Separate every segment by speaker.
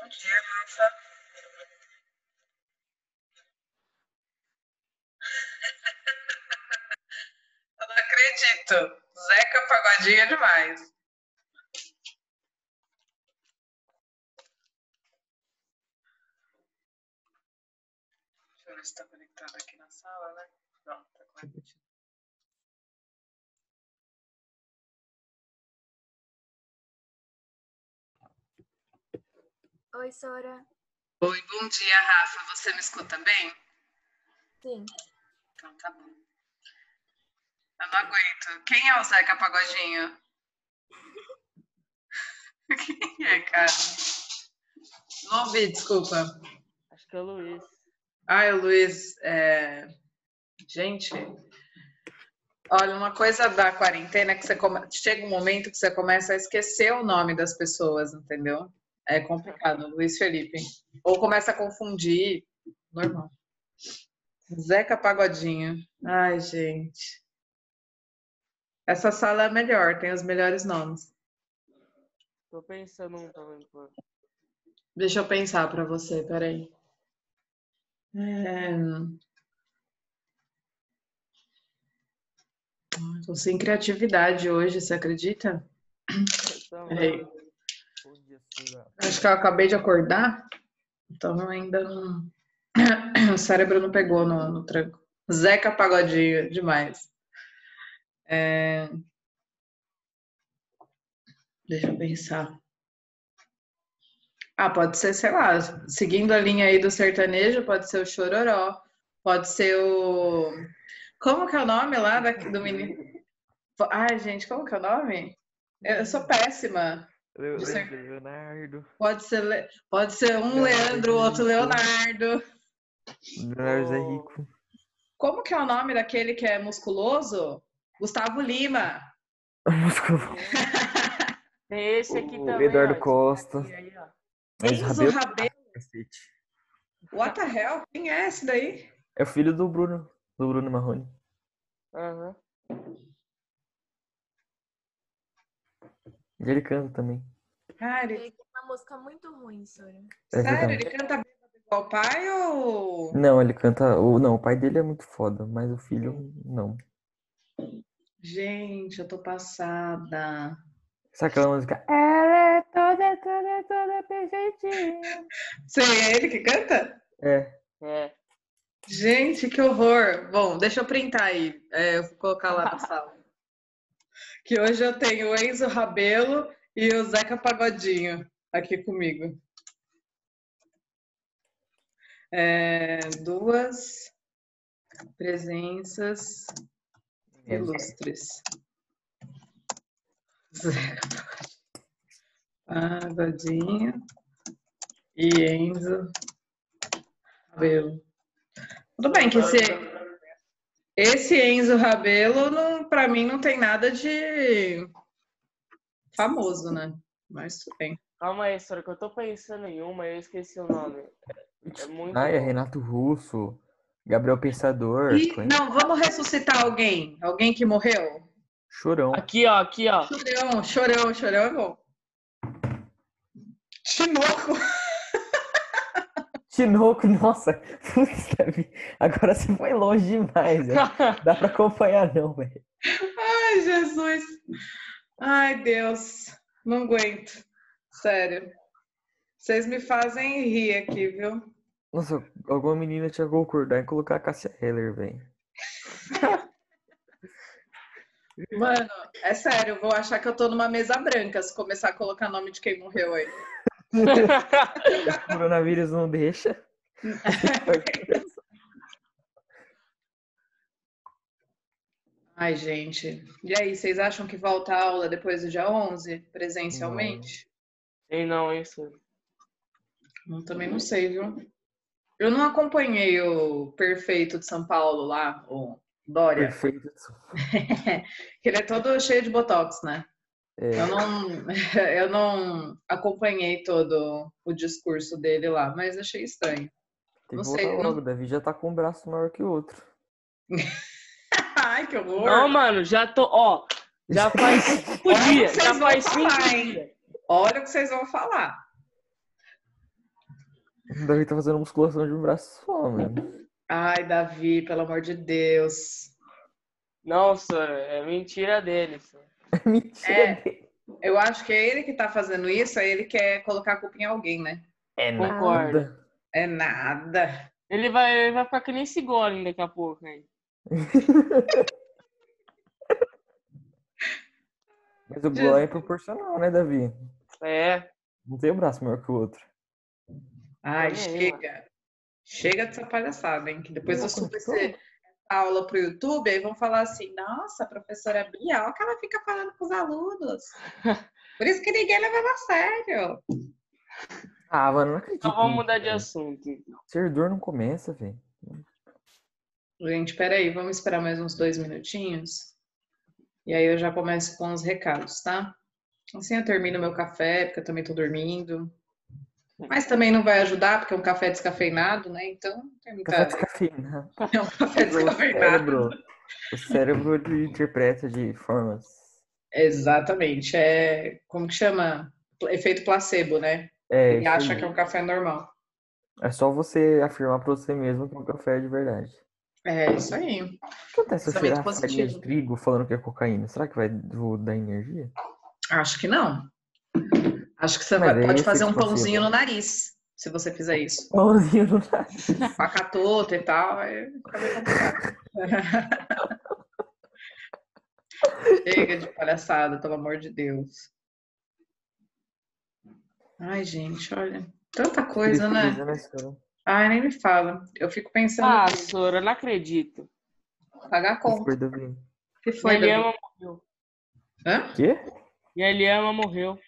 Speaker 1: dia, Rafa. Eu não acredito. Zeca Pagodinho é demais. Deixa eu ver se tá conectado aqui na sala, né? Pronto, tá conectado.
Speaker 2: Oi, Sora.
Speaker 1: Oi, bom dia, Rafa. Você me escuta bem?
Speaker 2: Sim.
Speaker 1: Então tá bom. Eu não aguento. Quem é o Zeca Pagodinho? Quem é, cara? Não ouvi, desculpa.
Speaker 3: Acho que é o Luiz.
Speaker 1: Ai, o Luiz, gente, olha, uma coisa da quarentena é que chega um momento que você começa a esquecer o nome das pessoas, entendeu? É complicado, Luiz Felipe. Ou começa a confundir, normal. Zeca Pagodinho. Ai, gente. Essa sala é a melhor, tem os melhores nomes.
Speaker 3: Tô pensando um também, pô.
Speaker 1: Deixa eu pensar pra você, peraí. Tô sem criatividade hoje, você acredita? Peraí. Acho que eu acabei de acordar, então ainda não. O cérebro não pegou no tranco. Zeca Pagodinho, demais. Deixa eu pensar. Ah, pode ser, sei lá, seguindo a linha aí do sertanejo, pode ser o Chororó, pode ser o. Como que é o nome lá do menino? Ai, gente, como que é o nome? Eu sou péssima.
Speaker 3: Leonardo.
Speaker 1: Pode ser um Leandro, outro Leonardo.
Speaker 3: Leonardo é rico.
Speaker 1: Como que é o nome daquele que é musculoso? Gustavo Lima.
Speaker 3: Tem esse aqui também,
Speaker 4: Eduardo
Speaker 3: ó.
Speaker 4: Costa.
Speaker 3: Aí, ó.
Speaker 1: Enzo Rabelo. What the hell? Quem é esse daí?
Speaker 4: É o filho do Bruno Marrone.
Speaker 3: Aham.
Speaker 4: E ele canta também.
Speaker 1: Cara,
Speaker 2: Ele tem uma música muito ruim, Sora.
Speaker 4: É
Speaker 1: sério,
Speaker 4: verdade.
Speaker 1: ele canta igual o pai ou.
Speaker 4: Não, ele canta. Não, o pai dele é muito foda, mas o filho, não.
Speaker 1: Gente, eu tô passada.
Speaker 4: Sabe aquela música? Ela é toda perfeitinha.
Speaker 1: Sei, é ele que canta?
Speaker 4: É.
Speaker 1: Gente, que horror. Bom, deixa eu printar aí. Eu vou colocar lá na sala. Que hoje eu tenho o Enzo Rabelo e o Zeca Pagodinho aqui comigo. Duas presenças ilustres. Zeca Pagodinho e Enzo Rabelo. Tudo bem que esse Enzo Rabelo, para mim, não tem nada de famoso, né? Mas tudo bem.
Speaker 3: Calma aí, Sora, que eu tô pensando em uma e eu esqueci o nome. É muito
Speaker 4: É
Speaker 3: bom.
Speaker 4: Renato Russo, Gabriel Pensador.
Speaker 1: Não, vamos ressuscitar alguém. Alguém que morreu?
Speaker 4: Chorão.
Speaker 3: Aqui, ó.
Speaker 1: Chorão é bom.
Speaker 4: Tinoco, nossa. Agora você foi longe demais, velho. Dá pra acompanhar não, velho.
Speaker 1: Ai, Jesus. Ai, Deus. Não aguento. Sério. Vocês me fazem rir aqui, viu?
Speaker 4: Nossa, alguma menina tinha que concordar em colocar a Cássia Eller, velho.
Speaker 1: Mano, é sério, eu vou achar que eu tô numa mesa branca se começar a colocar nome de quem morreu aí.
Speaker 4: O coronavírus não deixa.
Speaker 1: Ai, gente. E aí, vocês acham que volta a aula depois do dia 11, presencialmente?
Speaker 3: Tem não, isso.
Speaker 1: Eu também não sei, viu? Eu não acompanhei o Perfeito de São Paulo lá, o Dória.
Speaker 4: Perfeito.
Speaker 1: Que ele é todo cheio de botox, né?
Speaker 4: É.
Speaker 1: Eu não acompanhei todo o discurso dele lá, mas achei estranho.
Speaker 4: Tem
Speaker 1: Não
Speaker 4: que
Speaker 1: sei.
Speaker 4: voltar logo, Davi já tá com um braço maior que o outro.
Speaker 1: Ai, que horror!
Speaker 3: Não, mano, já tô, ó. Já faz 5 dias. Já faz 5 dias.
Speaker 1: Olha o que vocês vão falar.
Speaker 4: O Davi tá fazendo musculação de um braço só, mano.
Speaker 1: Ai, Davi, pelo amor de Deus.
Speaker 3: Não, senhora, é mentira dele, senhor.
Speaker 4: Mentira
Speaker 1: É,
Speaker 4: dele.
Speaker 1: eu acho que é ele que tá fazendo isso, aí ele quer colocar a culpa em alguém, né?
Speaker 4: É
Speaker 3: Concordo.
Speaker 4: nada.
Speaker 1: É nada.
Speaker 3: Ele vai ficar que nem esse Golem daqui a pouco, hein?
Speaker 4: Mas o Gló é proporcional, né, Davi?
Speaker 3: É.
Speaker 4: Não tem o braço maior que o outro.
Speaker 1: Ai,
Speaker 3: Tô nem aí,
Speaker 1: chega. Chega dessa palhaçada, hein? Que depois eu
Speaker 4: Louco,
Speaker 1: subo
Speaker 4: não
Speaker 1: essa
Speaker 4: tô.
Speaker 1: aula pro YouTube, aí vão falar assim, nossa, a professora Bia, olha o que ela fica falando com os alunos. Por isso que ninguém leva ela a sério.
Speaker 4: Ah, mano, não acredito.
Speaker 3: Então vamos mudar
Speaker 4: nisso,
Speaker 3: de
Speaker 4: velho.
Speaker 3: assunto. Então.
Speaker 4: Servidor não começa, velho.
Speaker 1: Gente, peraí, vamos esperar mais uns 2 minutinhos. E aí eu já começo com os recados, tá? Assim eu termino meu café, porque eu também tô dormindo. Mas também não vai ajudar, porque é um café descafeinado, né? Então não tem muita...
Speaker 4: Café descafeinado.
Speaker 1: É um café
Speaker 4: O
Speaker 1: descafeinado.
Speaker 4: cérebro ele interpreta de formas.
Speaker 1: Exatamente. É, como que chama? Efeito placebo, né?
Speaker 4: É,
Speaker 1: Ele
Speaker 4: isso
Speaker 1: acha
Speaker 4: aí.
Speaker 1: que é um café normal.
Speaker 4: É só você afirmar pra você mesmo que é um café de verdade.
Speaker 1: É isso aí.
Speaker 4: O que acontece se eu
Speaker 1: Pensamento
Speaker 4: cheirar farinha de
Speaker 1: positivo.
Speaker 4: trigo falando que é cocaína? Será que vou dar energia?
Speaker 1: Acho que não. Acho que você
Speaker 4: Mas é
Speaker 1: pode fazer
Speaker 4: efeito
Speaker 1: um pãozinho
Speaker 4: placebo.
Speaker 1: no nariz, se você fizer isso.
Speaker 4: Pãozinho no nariz.
Speaker 1: Com a catota e tal, aí fica meio complicado. Chega de palhaçada, pelo amor de Deus. Ai, gente, olha. Tanta coisa, né?
Speaker 4: Tristeza, né, senhora?
Speaker 1: Ai, nem me fala. Eu fico pensando
Speaker 3: Ah,
Speaker 1: nisso.
Speaker 3: senhora, eu não acredito.
Speaker 1: Pagar a
Speaker 4: O que
Speaker 1: conta.
Speaker 4: foi, Davi?
Speaker 1: O que
Speaker 3: Minha
Speaker 1: foi, Davi?
Speaker 3: Liama morreu.
Speaker 1: Hã?
Speaker 4: Quê?
Speaker 3: Minha Liama morreu.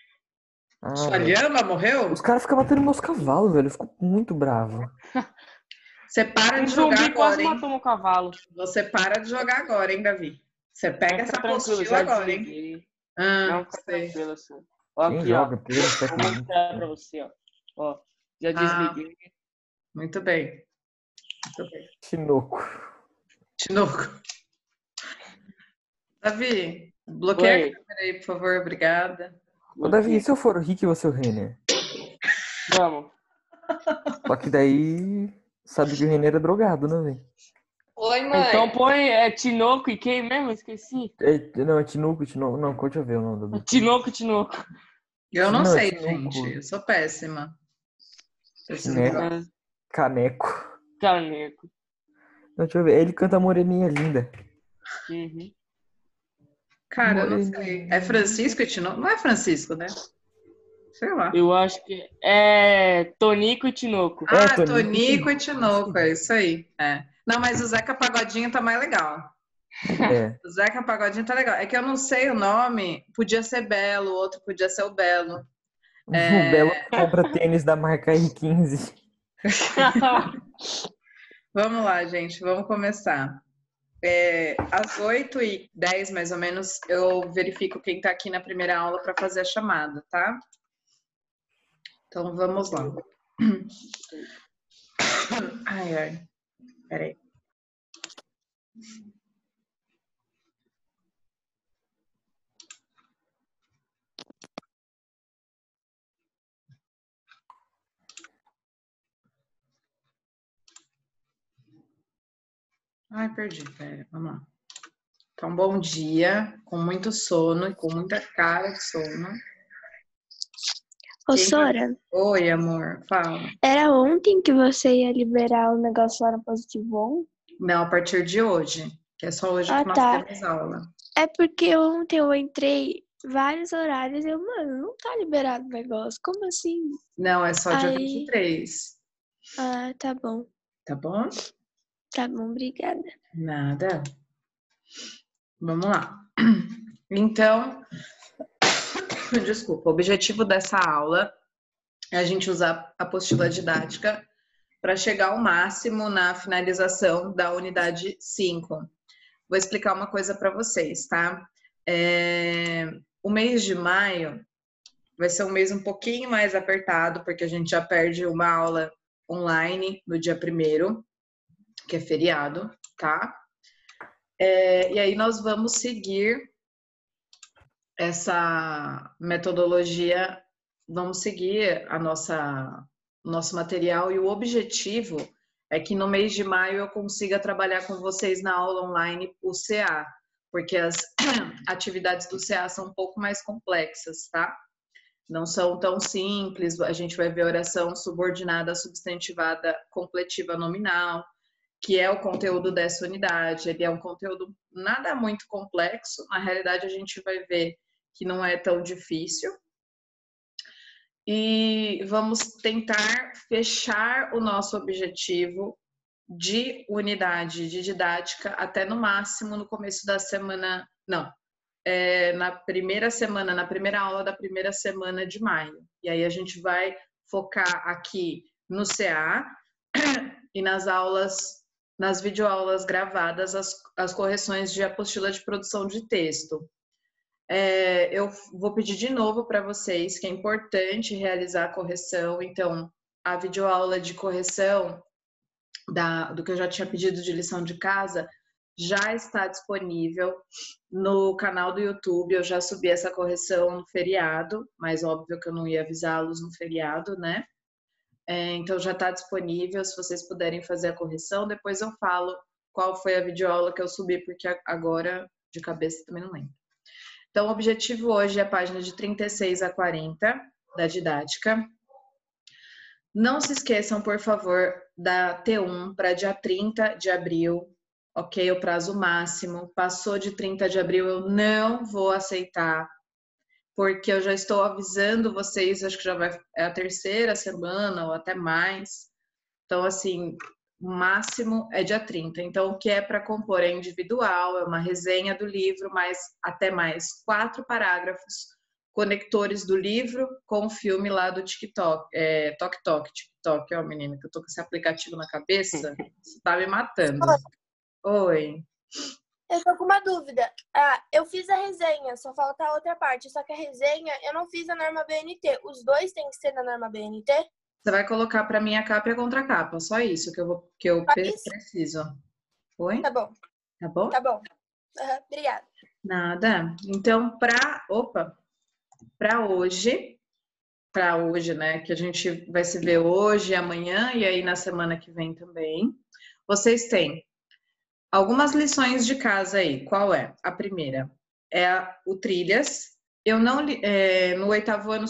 Speaker 4: Ah,
Speaker 1: Sua
Speaker 4: velho.
Speaker 1: lhama
Speaker 4: Os
Speaker 1: morreu?
Speaker 4: caras ficam batendo meus cavalos, velho. Eu fico muito bravo.
Speaker 1: Você para
Speaker 3: Um
Speaker 1: de jogar
Speaker 3: zumbi quase
Speaker 1: agora, hein?
Speaker 3: matou meu cavalo.
Speaker 1: Você para de jogar agora, hein, Davi? Você pega
Speaker 3: Mas
Speaker 1: essa
Speaker 3: fica tranquilo,
Speaker 1: apostila
Speaker 3: já
Speaker 1: agora, hein?
Speaker 3: desliguei.
Speaker 1: Ah,
Speaker 3: Não, fica
Speaker 1: sei.
Speaker 3: tranquilo, senhor. Ó,
Speaker 4: Quem
Speaker 3: aqui, ó.
Speaker 4: joga pleno
Speaker 3: Vou
Speaker 4: século XXI?
Speaker 3: mostrar pra você, ó. Ó, já
Speaker 1: Ah,
Speaker 3: desliguei.
Speaker 1: muito bem. Muito bem.
Speaker 4: Tinoco.
Speaker 1: Tinoco. Davi, bloqueia a
Speaker 3: Oi,
Speaker 1: câmera aí, por favor. Obrigada.
Speaker 4: Ô, Davi, e
Speaker 3: bloqueei.
Speaker 4: se eu for o Rick e você o Renner?
Speaker 3: Vamos.
Speaker 4: Só que daí sabe que o Renner é drogado, né, velho?
Speaker 1: Oi,
Speaker 3: Então
Speaker 1: mãe.
Speaker 3: põe Tinoco e quem mesmo? Esqueci.
Speaker 4: Não, é Tinoco, Tinoco. Não, deixa eu ver o nome do bicho.
Speaker 3: Tinoco, Tinoco.
Speaker 1: Eu não
Speaker 4: Não, é
Speaker 1: sei, gente.
Speaker 4: Tinoco.
Speaker 1: Eu sou péssima. Esses
Speaker 4: Chineco.
Speaker 1: negócios.
Speaker 3: É,
Speaker 4: Caneco.
Speaker 3: Caneco.
Speaker 4: Não, deixa eu ver. Ele canta Moreninha Linda.
Speaker 3: Uhum.
Speaker 1: Cara, eu não sei. É
Speaker 4: Moreninha.
Speaker 1: Francisco e Tinoco? Não é Francisco, né? Sei lá.
Speaker 3: Eu acho que é Tonico e Tinoco.
Speaker 4: É,
Speaker 1: Ah,
Speaker 4: Tonico e
Speaker 1: Tonico e
Speaker 4: Tinoco.
Speaker 1: Tinoco, é isso aí. É. Não, mas o Zeca Pagodinho tá mais legal.
Speaker 4: É.
Speaker 1: O Zeca Pagodinho tá legal. É que eu não sei o nome. Podia ser Belo, o outro podia ser o Belo.
Speaker 4: O Belo compra tênis da marca R15.
Speaker 1: Vamos lá, gente. Vamos começar. Às 8h10, mais ou menos, eu verifico quem está aqui na primeira aula para fazer a chamada, tá? Então, vamos lá. Ai, ai. Peraí. Ai, perdi. Pera, vamos lá. Então, bom dia, com muito sono e com muita cara de sono.
Speaker 5: Ô,
Speaker 1: Quem
Speaker 5: Sora,
Speaker 1: Oi, amor, fala.
Speaker 5: era ontem que você ia liberar o negócio lá no Positivo On?
Speaker 1: Não, a partir de hoje, que é só hoje
Speaker 5: Ah,
Speaker 1: que nós
Speaker 5: tá.
Speaker 1: temos aula.
Speaker 5: É porque ontem eu entrei vários horários e eu, mano, não tá liberado o negócio. Como assim?
Speaker 1: Não, é só dia
Speaker 5: Aí,
Speaker 1: 23,
Speaker 5: ah, tá bom.
Speaker 1: tá bom?
Speaker 5: Tá bom, obrigada.
Speaker 1: Nada. Vamos lá. Então, desculpa, o objetivo dessa aula é a gente usar a apostila didática para chegar ao máximo na finalização da unidade 5. Vou explicar uma coisa para vocês, tá? O mês de maio vai ser um mês um pouquinho mais apertado, porque a gente já perde uma aula online no dia 1º, que é feriado, tá? E aí nós vamos seguir essa metodologia, vamos seguir a nossa nosso material, e o objetivo é que no mês de maio eu consiga trabalhar com vocês na aula online o CA, porque as atividades do CA são um pouco mais complexas, tá? Não são tão simples, a gente vai ver oração subordinada, substantivada, completiva, nominal, que é o conteúdo dessa unidade. Ele é um conteúdo nada muito complexo, na realidade a gente vai ver que não é tão difícil. E vamos tentar fechar o nosso objetivo de unidade de didática até no máximo no começo da semana, na primeira semana, na primeira aula da primeira semana de maio. E aí a gente vai focar aqui no CA e nas aulas, nas videoaulas gravadas, as correções de apostila de produção de texto. Eu vou pedir de novo para vocês que é importante realizar a correção. Então, a videoaula de correção do que eu já tinha pedido de lição de casa já está disponível no canal do YouTube. Eu já subi essa correção no feriado, mas óbvio que eu não ia avisá-los no feriado, né? Então já está disponível, se vocês puderem fazer a correção. Depois eu falo qual foi a videoaula que eu subi, porque agora de cabeça também não lembro. Então, o objetivo hoje é a página de 36 a 40 da didática. Não se esqueçam, por favor, da T1 para dia 30 de abril, ok? O prazo máximo. Passou de 30 de abril, eu não vou aceitar, porque eu já estou avisando vocês, acho que é a terceira semana ou até mais. Então, assim, o máximo é dia 30. Então, o que é para compor é individual, é uma resenha do livro, mas até mais 4 parágrafos, conectores do livro com o filme lá do TikTok. TikTok, ó, menina, que eu tô com esse aplicativo na cabeça, você tá me matando. Oi.
Speaker 2: Eu tô com uma dúvida. Eu fiz a resenha, só falta a outra parte. Só que a resenha, eu não fiz a norma BNT. Os dois têm que ser na norma BNT?
Speaker 1: Você vai colocar para mim a capa e a contracapa, só isso que eu preciso. Oi?
Speaker 2: Tá bom.
Speaker 1: Tá bom?
Speaker 2: Tá bom. Obrigada.
Speaker 1: Nada. Então, para hoje, né, que a gente vai se ver hoje, amanhã e aí na semana que vem também, vocês têm algumas lições de casa aí. Qual é? A primeira é o Trilhas. Eu não, no 8º ano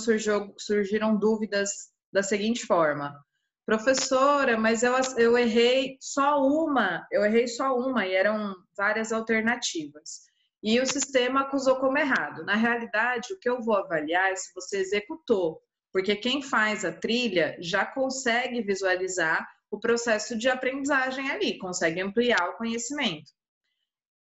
Speaker 1: surgiram dúvidas da seguinte forma: professora, mas eu errei só uma, e eram várias alternativas. E o sistema acusou como errado. Na realidade, o que eu vou avaliar é se você executou, porque quem faz a trilha já consegue visualizar o processo de aprendizagem ali, consegue ampliar o conhecimento.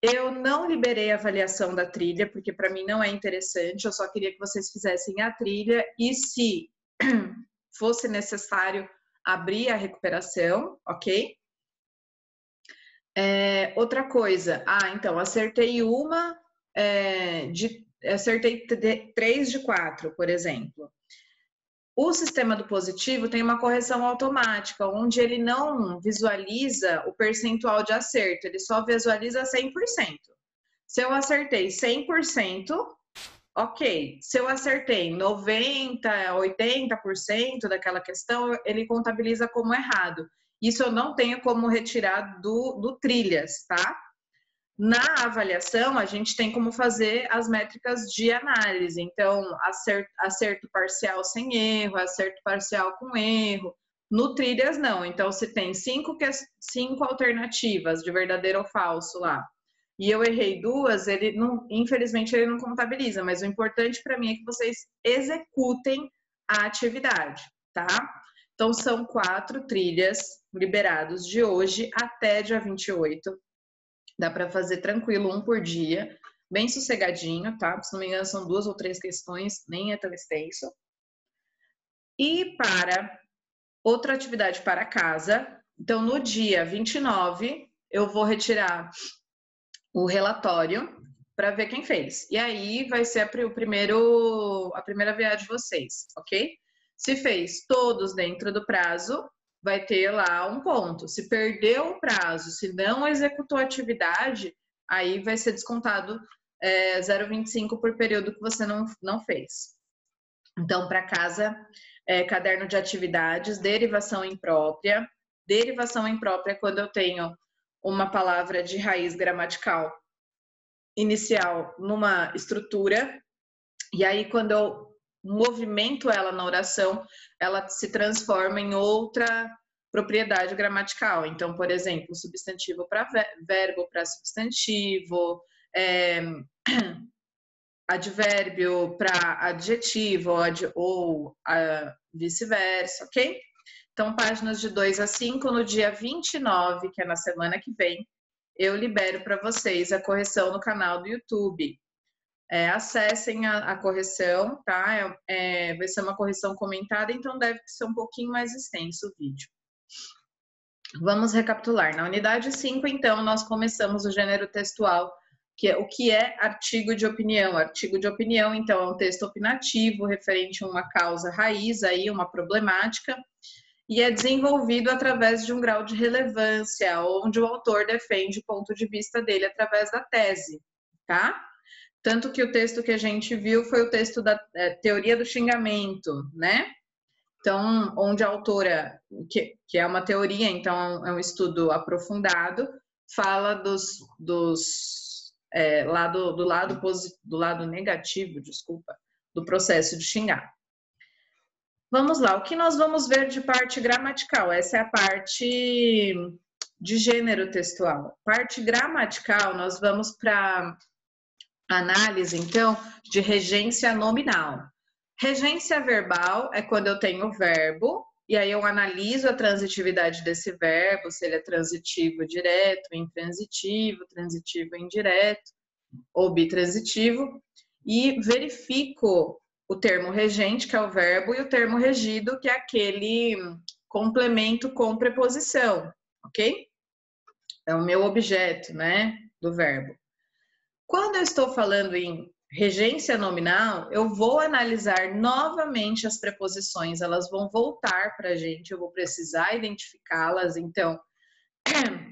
Speaker 1: Eu não liberei a avaliação da trilha, porque para mim não é interessante, eu só queria que vocês fizessem a trilha e, se fosse necessário, abrir a recuperação, ok? Outra coisa, então, acertei acertei 3 de 4, por exemplo. O sistema do positivo tem uma correção automática, onde ele não visualiza o percentual de acerto, ele só visualiza 100%. Se eu acertei 100%, ok. Se eu acertei 90%, 80% daquela questão, ele contabiliza como errado. Isso eu não tenho como retirar do Trilhas, tá? Na avaliação, a gente tem como fazer as métricas de análise. Então, acerto parcial sem erro, acerto parcial com erro. No Trilhas, não. Então, se tem 5 alternativas de verdadeiro ou falso lá, e eu errei 2, infelizmente, ele não contabiliza. Mas o importante para mim é que vocês executem a atividade, tá? Então, são 4 trilhas liberados de hoje até dia 28. Dá para fazer tranquilo, 1 por dia, bem sossegadinho, tá? Se não me engano, são 2 ou 3 questões, nem é tão extenso. E para outra atividade para casa, então no dia 29, eu vou retirar o relatório para ver quem fez. E aí vai ser a primeira viagem de vocês, ok? Se fez todos dentro do prazo, vai ter lá 1 ponto. Se perdeu o prazo, se não executou a atividade, aí vai ser descontado 0,25 por período que você não fez. Então, para casa, caderno de atividades, derivação imprópria. Derivação imprópria é quando eu tenho uma palavra de raiz gramatical inicial numa estrutura, e aí quando eu movimento ela na oração, ela se transforma em outra propriedade gramatical. Então, por exemplo, substantivo para verbo para substantivo, advérbio para adjetivo ou vice-versa, ok? Então, páginas de 2 a 5, no dia 29, que é na semana que vem, eu libero para vocês a correção no canal do YouTube. Acessem a correção, tá? Vai ser uma correção comentada, então deve ser um pouquinho mais extenso o vídeo. Vamos recapitular. Na unidade 5, então, nós começamos o gênero textual, que é o que é artigo de opinião. Artigo de opinião, então, é um texto opinativo referente a uma causa raiz, aí, uma problemática, e é desenvolvido através de um grau de relevância, onde o autor defende o ponto de vista dele através da tese, tá? Tanto que o texto que a gente viu foi o texto da teoria do xingamento, né? Então, onde a autora, que é uma teoria, então é um estudo aprofundado, fala do lado negativo, desculpa, do processo de xingar. Vamos lá, o que nós vamos ver de parte gramatical? Essa é a parte de gênero textual. Parte gramatical, nós vamos para análise, então, de regência nominal. Regência verbal é quando eu tenho o verbo, e aí eu analiso a transitividade desse verbo, se ele é transitivo direto, intransitivo, transitivo indireto, ou bitransitivo, e verifico o termo regente, que é o verbo, e o termo regido, que é aquele complemento com preposição, ok? É o meu objeto, né, do verbo. Quando eu estou falando em regência nominal, eu vou analisar novamente as preposições, elas vão voltar para a gente, eu vou precisar identificá-las. Então,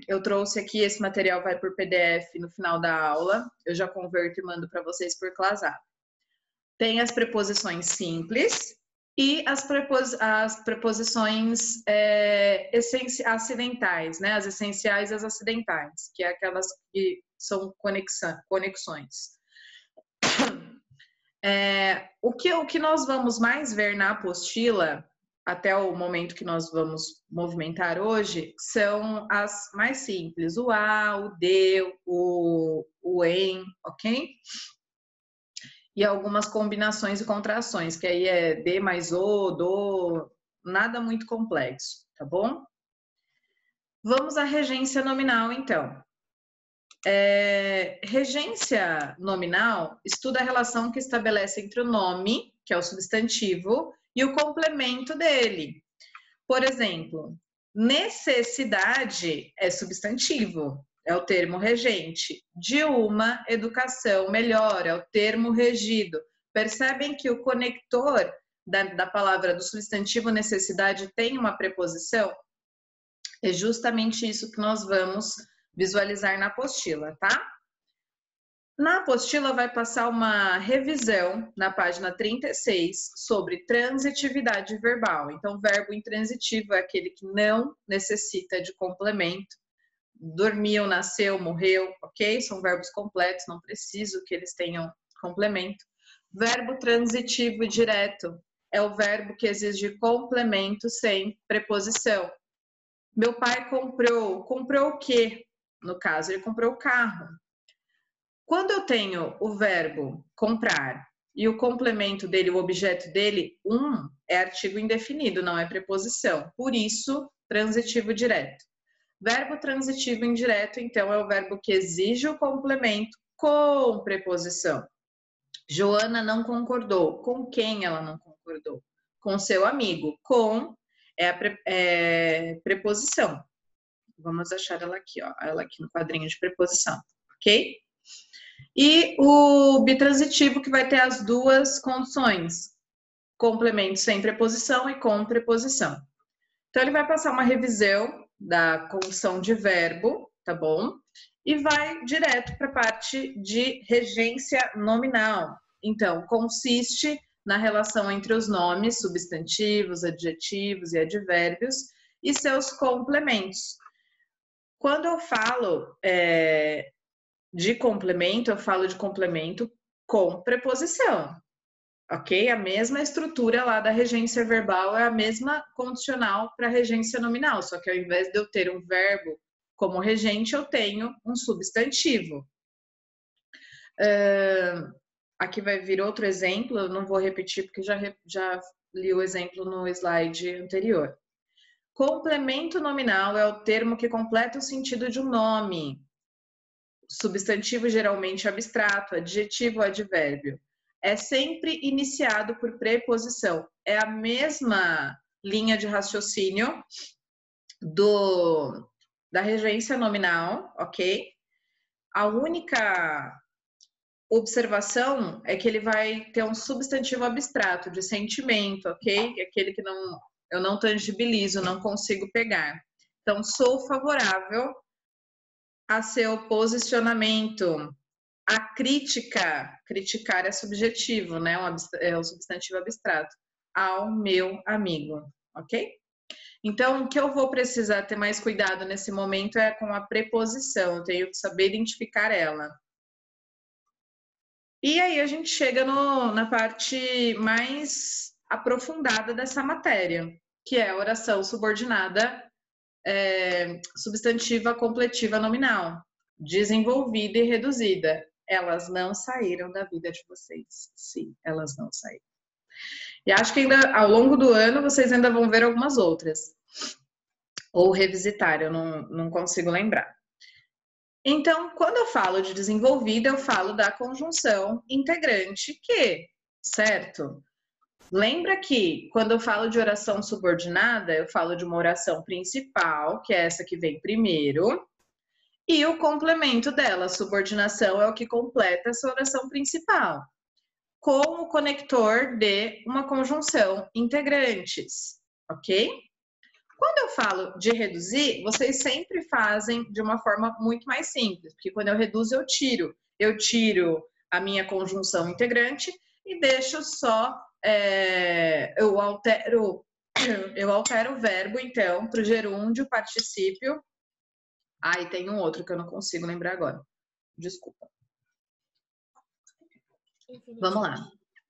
Speaker 1: eu trouxe aqui, esse material vai por PDF no final da aula, eu já converto e mando para vocês por Clasap. Tem as preposições simples e as preposições acidentais, né? As essenciais e as acidentais, que é aquelas que são conexões. O que nós vamos mais ver na apostila, até o momento que nós vamos movimentar hoje, são as mais simples, o a, o de, o em, ok? E algumas combinações e contrações, que aí é de mais o, do, nada muito complexo, tá bom? Vamos à regência nominal, então. Regência nominal estuda a relação que estabelece entre o nome, que é o substantivo, e o complemento dele. Por exemplo, necessidade é substantivo, é o termo regente. De uma educação melhor, é o termo regido. Percebem que o conector da palavra do substantivo necessidade tem uma preposição? É justamente isso que nós vamos visualizar na apostila, tá? Na apostila vai passar uma revisão na página 36 sobre transitividade verbal. Então, verbo intransitivo é aquele que não necessita de complemento. Dormiu, nasceu, morreu, ok? São verbos completos, não preciso que eles tenham complemento. Verbo transitivo e direto é o verbo que exige complemento sem preposição. Meu pai comprou o quê? No caso, ele comprou o carro. Quando eu tenho o verbo comprar e o complemento dele, o objeto dele, é artigo indefinido, não é preposição. Por isso, transitivo direto. Verbo transitivo indireto, então, é o verbo que exige o complemento com preposição. Joana não concordou. Com quem ela não concordou? Com seu amigo. Com é a preposição. Vamos achar ela aqui, ó. Ela aqui no quadrinho de preposição, ok? E o bitransitivo, que vai ter as duas condições. Complemento sem preposição e com preposição. Então, ele vai passar uma revisão da condição de verbo, tá bom? E vai direto para a parte de regência nominal. Então, consiste na relação entre os nomes, substantivos, adjetivos e advérbios e seus complementos. Quando eu falo de complemento, eu falo de complemento com preposição, ok? A mesma estrutura lá da regência verbal é a mesma condicional para a regência nominal, só que ao invés de eu ter um verbo como regente, eu tenho um substantivo. Aqui vai vir outro exemplo, eu não vou repetir porque já li o exemplo no slide anterior. Complemento nominal é o termo que completa o sentido de um nome. Substantivo geralmente abstrato, adjetivo ou advérbio. É sempre iniciado por preposição. É a mesma linha de raciocínio da regência nominal, ok? A única observação é que ele vai ter um substantivo abstrato, de sentimento, ok? Aquele que eu não tangibilizo, não consigo pegar. Então, sou favorável a seu posicionamento. A crítica, criticar é subjetivo, né? É um substantivo abstrato. Ao meu amigo, ok? Então, o que eu vou precisar ter mais cuidado nesse momento é com a preposição. Eu tenho que saber identificar ela. E aí a gente chega na parte mais aprofundada dessa matéria, que é a oração subordinada substantiva completiva nominal, desenvolvida e reduzida. Elas não saíram da vida de vocês. Sim, elas não saíram. E acho que ainda ao longo do ano vocês ainda vão ver algumas outras. Ou revisitar, eu não consigo lembrar. Então, quando eu falo de desenvolvida, eu falo da conjunção integrante que, certo? Lembra que quando eu falo de oração subordinada, eu falo de uma oração principal, que é essa que vem primeiro, e o complemento dela, a subordinação, é o que completa essa oração principal, com o conector de uma conjunção integrantes, ok? Quando eu falo de reduzir, vocês sempre fazem de uma forma muito mais simples, porque quando eu reduzo, eu tiro a minha conjunção integrante e deixo só, eu altero o verbo, então, para o gerúndio, particípio. E tem um outro que eu não consigo lembrar agora. Desculpa. Infinitivo. Vamos lá.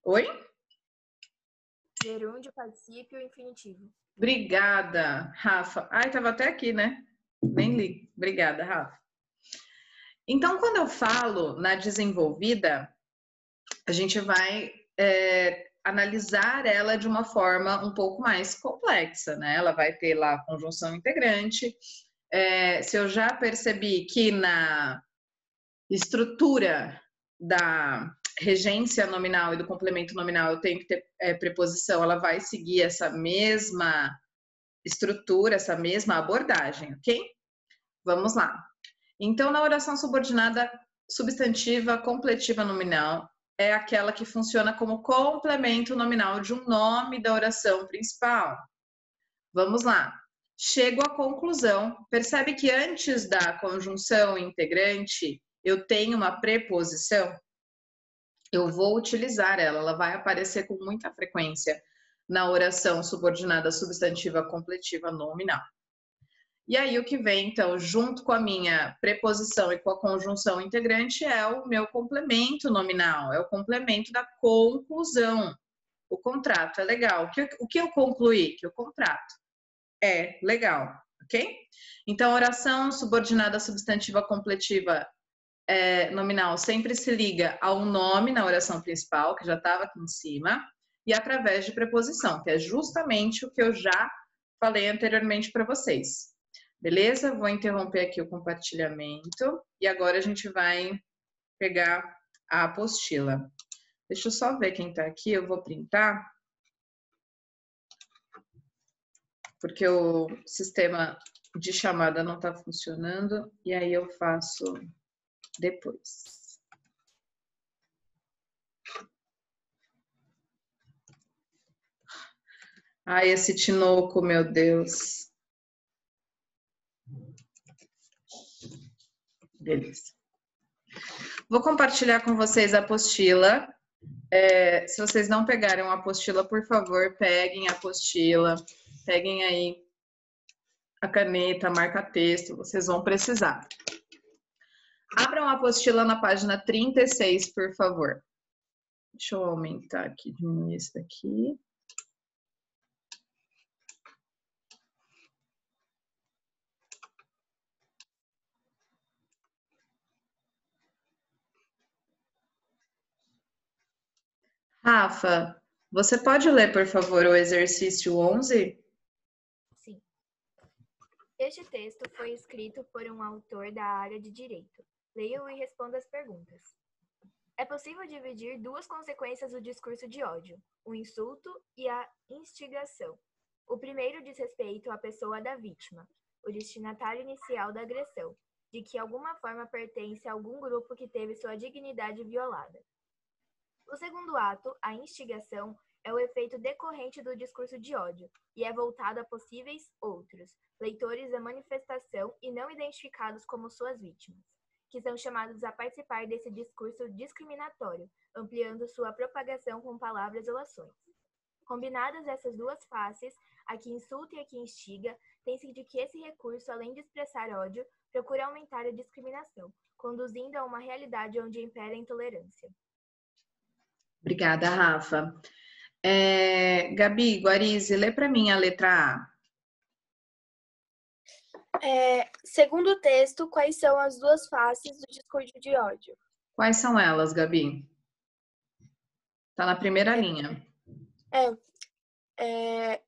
Speaker 1: Oi?
Speaker 2: Gerúndio, particípio, infinitivo.
Speaker 1: Obrigada, Rafa. Tava até aqui, né? Nem li. Obrigada, Rafa. Então, quando eu falo na desenvolvida, a gente vai analisar ela de uma forma um pouco mais complexa, né? Ela vai ter lá a conjunção integrante. Se eu já percebi que na estrutura da regência nominal e do complemento nominal eu tenho que ter preposição, ela vai seguir essa mesma estrutura, essa mesma abordagem, ok? Vamos lá. Então, na oração subordinada substantiva completiva nominal, é aquela que funciona como complemento nominal de um nome da oração principal. Vamos lá. Chego à conclusão. Percebe que antes da conjunção integrante, eu tenho uma preposição? Eu vou utilizar ela vai aparecer com muita frequência na oração subordinada substantiva completiva nominal. E aí o que vem, então, junto com a minha preposição e com a conjunção integrante é o meu complemento nominal, é o complemento da conclusão. O contrato é legal. O que eu concluí? Que o contrato é legal, ok? Então, a oração subordinada substantiva completiva nominal sempre se liga ao nome na oração principal, que já estava aqui em cima, e através de preposição, que é justamente o que eu já falei anteriormente para vocês. Beleza? Vou interromper aqui o compartilhamento e agora a gente vai pegar a apostila. Deixa eu só ver quem está aqui, eu vou printar, porque o sistema de chamada não está funcionando, e aí eu faço depois. Esse Tinoco, meu Deus. Beleza. Vou compartilhar com vocês a apostila Se vocês não pegaram a apostila, por favor, peguem a apostila, peguem aí a caneta, marca-texto, vocês vão precisar. Abram a apostila na página 36, por favor. Deixa eu aumentar aqui, diminuir isso daqui. Rafa, você pode ler, por favor, o exercício 11?
Speaker 6: Sim. Este texto foi escrito por um autor da área de direito. Leia-o e responda as perguntas. É possível dividir duas consequências do discurso de ódio, o insulto e a instigação. O primeiro diz respeito à pessoa da vítima, o destinatário inicial da agressão, de que alguma forma pertence a algum grupo que teve sua dignidade violada. O segundo ato, a instigação, é o efeito decorrente do discurso de ódio e é voltado a possíveis outros, leitores da manifestação e não identificados como suas vítimas, que são chamados a participar desse discurso discriminatório, ampliando sua propagação com palavras ou ações. Combinadas essas duas faces, a que insulta e a que instiga, tem-se de que esse recurso, além de expressar ódio, procura aumentar a discriminação, conduzindo a uma realidade onde impera a intolerância.
Speaker 1: Obrigada, Rafa. Gabi, Guarizi, lê para mim a letra A.
Speaker 2: Segundo o texto, quais são as duas faces do discurso de ódio?
Speaker 1: Quais são elas, Gabi? Tá na primeira linha.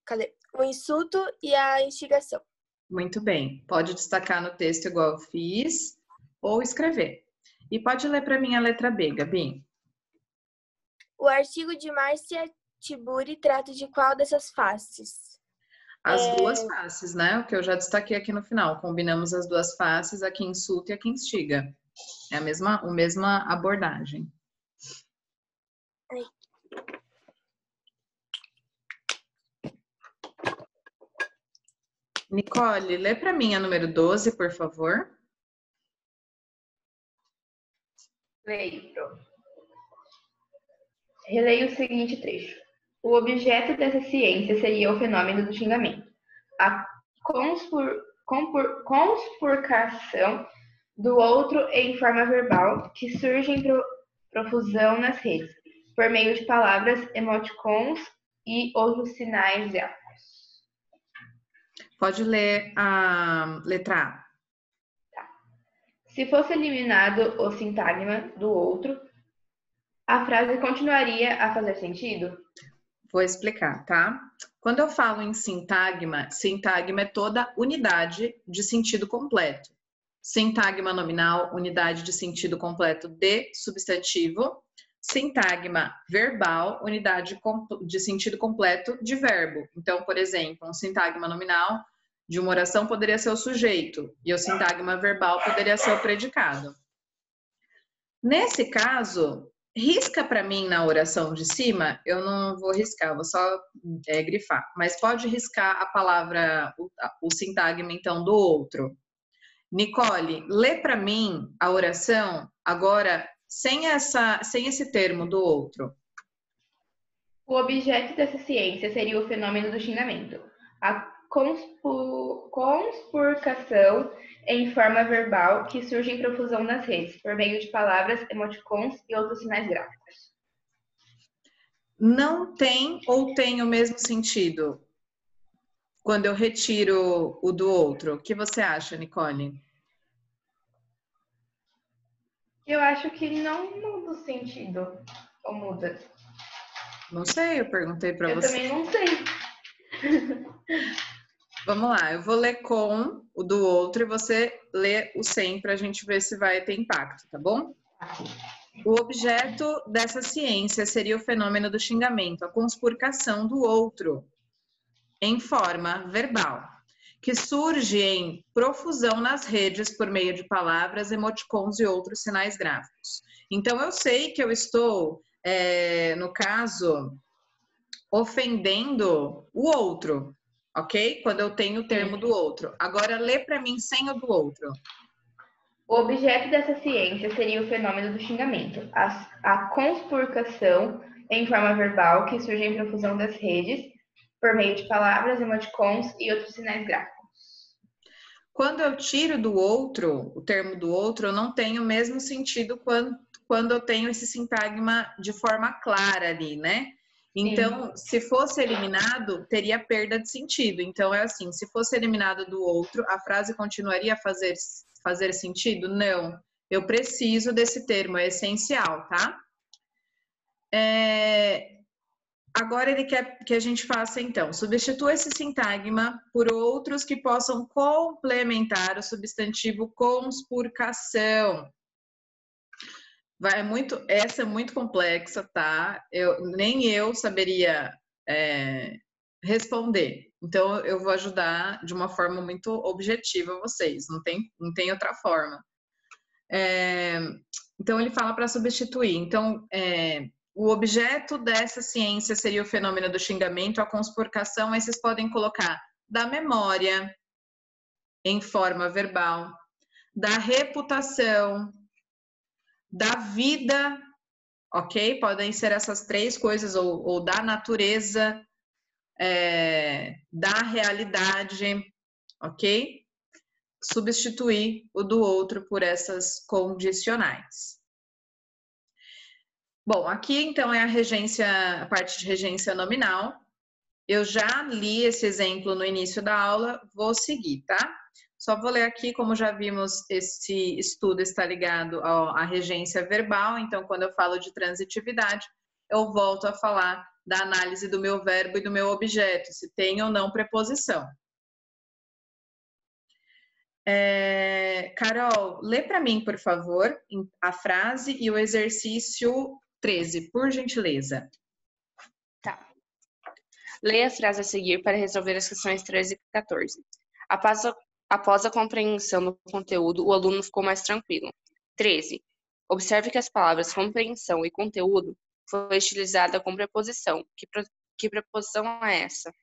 Speaker 2: Cadê? O insulto e a instigação.
Speaker 1: Muito bem. Pode destacar no texto igual eu fiz ou escrever. E pode ler para mim a letra B, Gabi.
Speaker 2: O artigo de Márcia Tiburi trata de qual dessas faces?
Speaker 1: As duas faces, né? O que eu já destaquei aqui no final. Combinamos as duas faces, a que insulta e a que instiga. É a mesma abordagem. Nicole, lê para mim a número 12, por favor.
Speaker 7: Leio. Releio o seguinte trecho. O objeto dessa ciência seria o fenômeno do xingamento. A conspurcação do outro em forma verbal que surge em profusão nas redes, por meio de palavras, emoticons e outros sinais gráficos.
Speaker 1: Pode ler a letra A.
Speaker 7: Tá. Se fosse eliminado o sintagma do outro, a frase continuaria a fazer sentido?
Speaker 1: Vou explicar, tá? Quando eu falo em sintagma, sintagma é toda unidade de sentido completo. Sintagma nominal, unidade de sentido completo de substantivo. Sintagma verbal, unidade de sentido completo de verbo. Então, por exemplo, um sintagma nominal de uma oração poderia ser o sujeito e o sintagma verbal poderia ser o predicado. Nesse caso, risca para mim na oração de cima, eu não vou riscar, vou só grifar, mas pode riscar a palavra, o sintagma então do outro. Nicole, lê para mim a oração agora sem esse termo do outro.
Speaker 7: O objeto dessa ciência seria o fenômeno do xingamento. A conspurcação em forma verbal que surge em profusão nas redes, por meio de palavras, emoticons e outros sinais gráficos.
Speaker 1: Não tem ou tem o mesmo sentido quando eu retiro o do outro? O que você acha, Nicole?
Speaker 7: Eu acho que não muda o sentido. Ou muda?
Speaker 1: Não sei, eu perguntei para você.
Speaker 7: Eu também não sei.
Speaker 1: Vamos lá, eu vou ler com o do outro e você lê o sem para a gente ver se vai ter impacto, tá bom? O objeto dessa ciência seria o fenômeno do xingamento, a conspurcação do outro em forma verbal, que surge em profusão nas redes por meio de palavras, emoticons e outros sinais gráficos. Então, eu sei que eu estou, no caso, ofendendo o outro, ok? Quando eu tenho o termo do outro. Agora, lê para mim sem o do outro.
Speaker 7: O objeto dessa ciência seria o fenômeno do xingamento, a conspurcação em forma verbal que surge em profusão das redes por meio de palavras, emoticons e outros sinais gráficos.
Speaker 1: Quando eu tiro do outro, o termo do outro, eu não tenho o mesmo sentido quando eu tenho esse sintagma de forma clara ali, né? Então, se fosse eliminado, teria perda de sentido. Então, é assim, se fosse eliminado do outro, a frase continuaria a fazer sentido? Não. Eu preciso desse termo, é essencial, tá? Agora ele quer que a gente faça, então, substitua esse sintagma por outros que possam complementar o substantivo conspurcação. Essa é muito complexa, tá? Nem eu saberia responder. Então, eu vou ajudar de uma forma muito objetiva vocês, não tem outra forma. Então, ele fala para substituir. Então, o objeto dessa ciência seria o fenômeno do xingamento, a conspurcação, aí vocês podem colocar da memória, em forma verbal, da reputação, da vida, ok? Podem ser essas três coisas, ou da natureza, da realidade, ok? Substituir o do outro por essas condicionais. Bom, aqui então é a parte de regência nominal. Eu já li esse exemplo no início da aula, vou seguir, tá? Só vou ler aqui, como já vimos, esse estudo está ligado à regência verbal, então quando eu falo de transitividade, eu volto a falar da análise do meu verbo e do meu objeto, se tem ou não preposição. Carol, lê para mim, por favor, a frase e o exercício 13, por gentileza.
Speaker 3: Tá. Leia a frase a seguir para resolver as questões 13 e 14. Após a compreensão do conteúdo, o aluno ficou mais tranquilo. 13. Observe que as palavras compreensão e conteúdo foi utilizada com preposição. Que preposição é essa?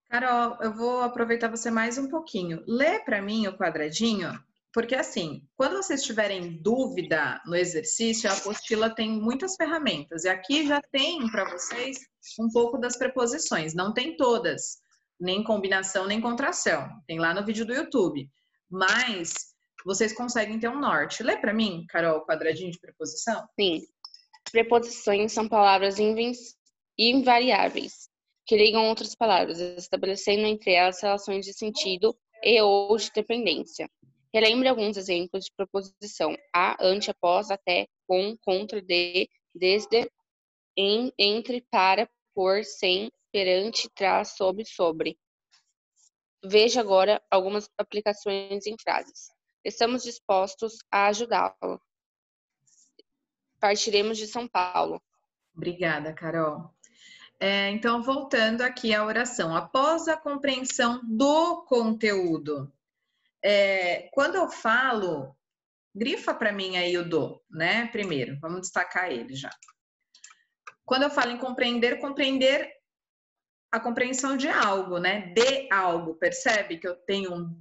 Speaker 1: Carol, eu vou aproveitar você mais um pouquinho. Lê para mim o quadradinho, porque assim, quando vocês tiverem dúvida no exercício, a apostila tem muitas ferramentas. E aqui já tem para vocês um pouco das preposições. Não tem todas, nem combinação, nem contração. Tem lá no vídeo do YouTube. Mas vocês conseguem ter um norte. Lê para mim, Carol, o quadradinho de preposição?
Speaker 3: Sim. Preposições são palavras invariáveis, que ligam outras palavras, estabelecendo entre elas relações de sentido e ou de dependência. Relembre alguns exemplos de preposição: a, ante, após, até, com, contra, de, desde, em, entre, para, por, sem, perante, tras, sobre. Veja agora algumas aplicações em frases. Estamos dispostos a ajudá-lo. Partiremos de São Paulo.
Speaker 1: Obrigada, Carol. Então, voltando aqui à oração. Após a compreensão do conteúdo, quando eu falo, grifa para mim aí o do, né? Primeiro, vamos destacar ele já. Quando eu falo em compreender a compreensão de algo, né? De algo, percebe que eu tenho um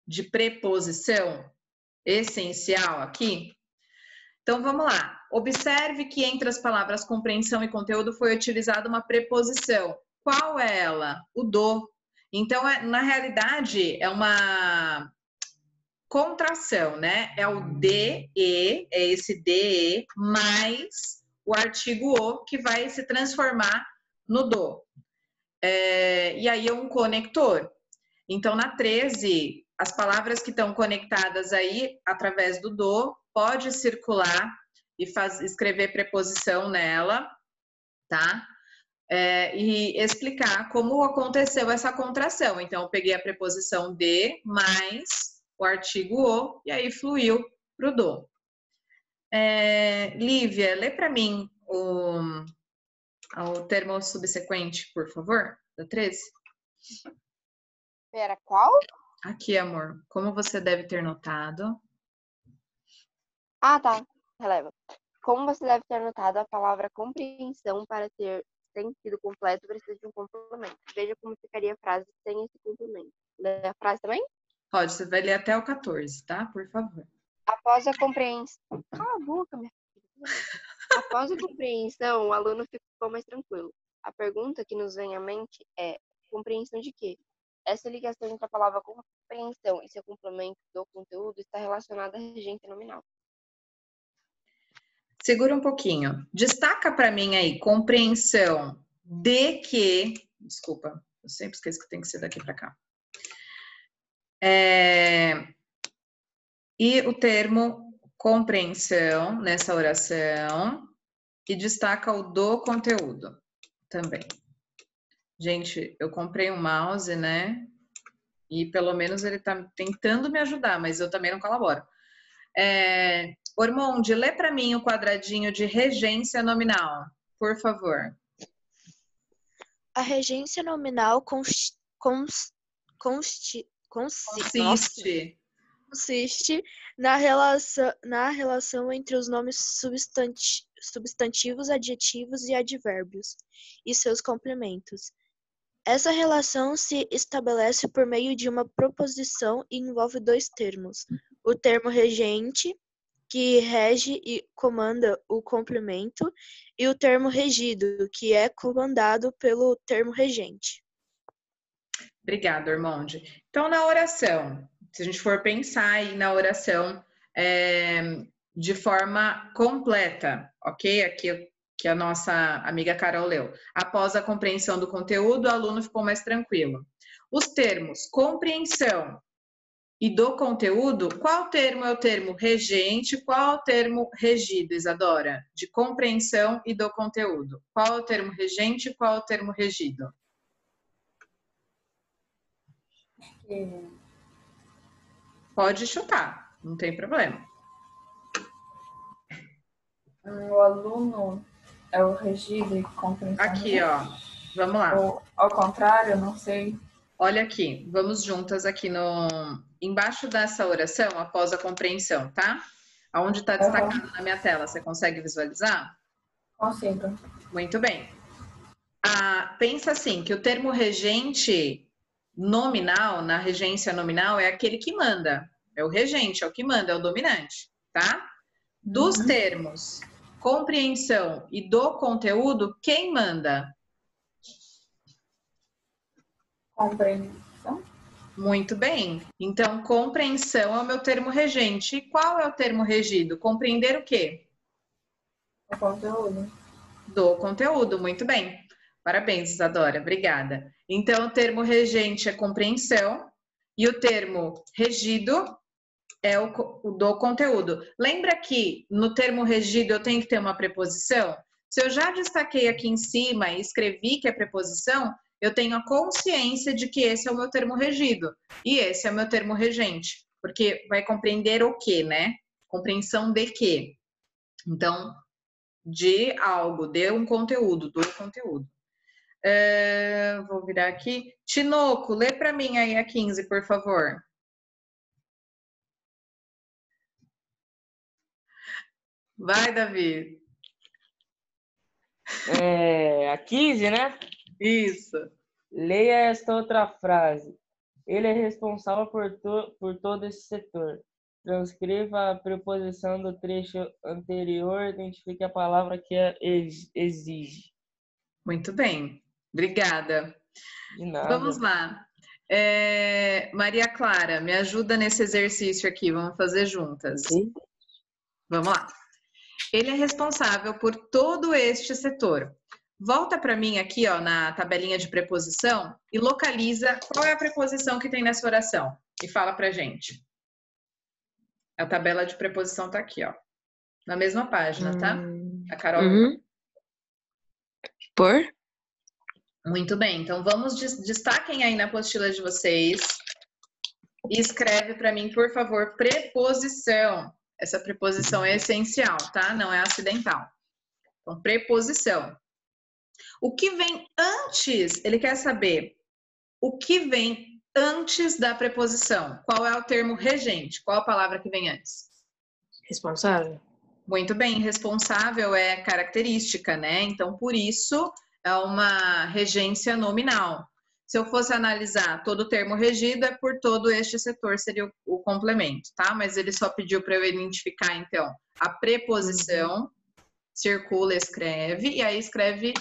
Speaker 1: de preposição essencial aqui? Então, vamos lá. Observe que entre as palavras compreensão e conteúdo foi utilizada uma preposição. Qual é ela? O do. Então, na realidade, é uma contração, né? É o de, é esse de, mais o artigo o, que vai se transformar no do. E aí é um conector. Então, na 13, as palavras que estão conectadas aí, através do do, pode circular e escrever preposição nela, tá? E explicar como aconteceu essa contração. Então, eu peguei a preposição de mais o artigo o, e aí fluiu para o do. Lívia, lê para mim o termo subsequente, por favor, da 13.
Speaker 2: Pera, qual?
Speaker 1: Aqui, amor. Como você deve ter notado.
Speaker 2: Ah, tá. Releva. Como você deve ter notado, a palavra compreensão, para ter sentido completo, precisa de um complemento. Veja como ficaria a frase sem esse complemento. Lê a frase também?
Speaker 1: Pode, você vai ler até o 14, tá? Por favor.
Speaker 2: Após a compreensão... Cala a boca, minha filha. Após a compreensão, o aluno ficou mais tranquilo. A pergunta que nos vem à mente é: compreensão de quê? Essa ligação entre a palavra compreensão e seu complemento do conteúdo está relacionada à regência nominal.
Speaker 1: Segura um pouquinho. Destaca para mim aí, compreensão de que... Desculpa, eu sempre esqueço que tem que ser daqui para cá. E o termo compreensão nessa oração e destaca o do conteúdo também. Gente, eu comprei um mouse, né? E pelo menos ele tá tentando me ajudar, mas eu também não colaboro. Ormonde, lê para mim o quadradinho de regência nominal, por favor.
Speaker 5: A regência nominal consiste na relação entre os nomes substantivos, adjetivos e advérbios e seus complementos. Essa relação se estabelece por meio de uma proposição e envolve dois termos. O termo regente, que rege e comanda o complemento, e o termo regido, que é comandado pelo termo regente.
Speaker 1: Obrigada, Ormonde. Então, na oração, se a gente for pensar aí na oração de forma completa, ok? Aqui que a nossa amiga Carol leu. Após a compreensão do conteúdo, o aluno ficou mais tranquilo. Os termos compreensão e do conteúdo, qual termo é o termo regente, qual é o termo regido, Isadora? De compreensão e do conteúdo. Qual é o termo regente e qual é o termo regido? Pode chutar, não tem problema.
Speaker 8: O aluno é o regido e compreensão.
Speaker 1: Aqui, ó. Vamos lá.
Speaker 8: Ou, ao contrário, não sei.
Speaker 1: Olha aqui, vamos juntas aqui embaixo dessa oração, após a compreensão, tá? Aonde está destacado na minha tela, você consegue visualizar?
Speaker 8: Consigo.
Speaker 1: Muito bem. Pensa assim, que o termo regente nominal, na regência nominal, é aquele que manda. É o regente, é o que manda, é o dominante, tá? Dos termos compreensão e do conteúdo, quem manda?
Speaker 8: Compreensão.
Speaker 1: Muito bem. Então, compreensão é o meu termo regente. E qual é o termo regido? Compreender o quê?
Speaker 8: O conteúdo.
Speaker 1: Do conteúdo, muito bem. Parabéns, Isadora, obrigada. Então, o termo regente é compreensão e o termo regido é o do conteúdo. Lembra que no termo regido eu tenho que ter uma preposição? Se eu já destaquei aqui em cima e escrevi que é preposição, eu tenho a consciência de que esse é o meu termo regido e esse é o meu termo regente, porque vai compreender o quê, né? Compreensão de quê? Então, de algo, de um conteúdo, do conteúdo. Vou virar aqui. Tinoco, lê para mim aí a 15, por favor. Vai, Davi.
Speaker 9: A 15, né?
Speaker 1: Isso.
Speaker 9: Leia esta outra frase. Ele é responsável por todo esse setor. Transcreva a preposição do trecho anterior, identifique a palavra que exige.
Speaker 1: Muito bem. Obrigada.
Speaker 9: De nada.
Speaker 1: Vamos lá. Maria Clara, me ajuda nesse exercício aqui. Vamos fazer juntas.
Speaker 9: Sim.
Speaker 1: Vamos lá. Ele é responsável por todo este setor. Volta para mim aqui, ó, na tabelinha de preposição e localiza qual é a preposição que tem nessa oração. E fala pra gente. A tabela de preposição tá aqui, ó. Na mesma página, tá? A Carol.
Speaker 3: Por?
Speaker 1: Muito bem. Então, vamos, destaquem aí na apostila de vocês. E escreve para mim, por favor, preposição. Essa preposição é essencial, tá? Não é acidental. Então, preposição. O que vem antes? Ele quer saber o que vem antes da preposição. Qual é o termo regente? Qual a palavra que vem antes?
Speaker 3: Responsável.
Speaker 1: Muito bem. Responsável é característica, né? Então, por isso, é uma regência nominal. Se eu fosse analisar todo o termo regido, é por todo este setor, seria o complemento, tá? Mas ele só pediu para eu identificar, então, a preposição circula, escreve, e aí escreve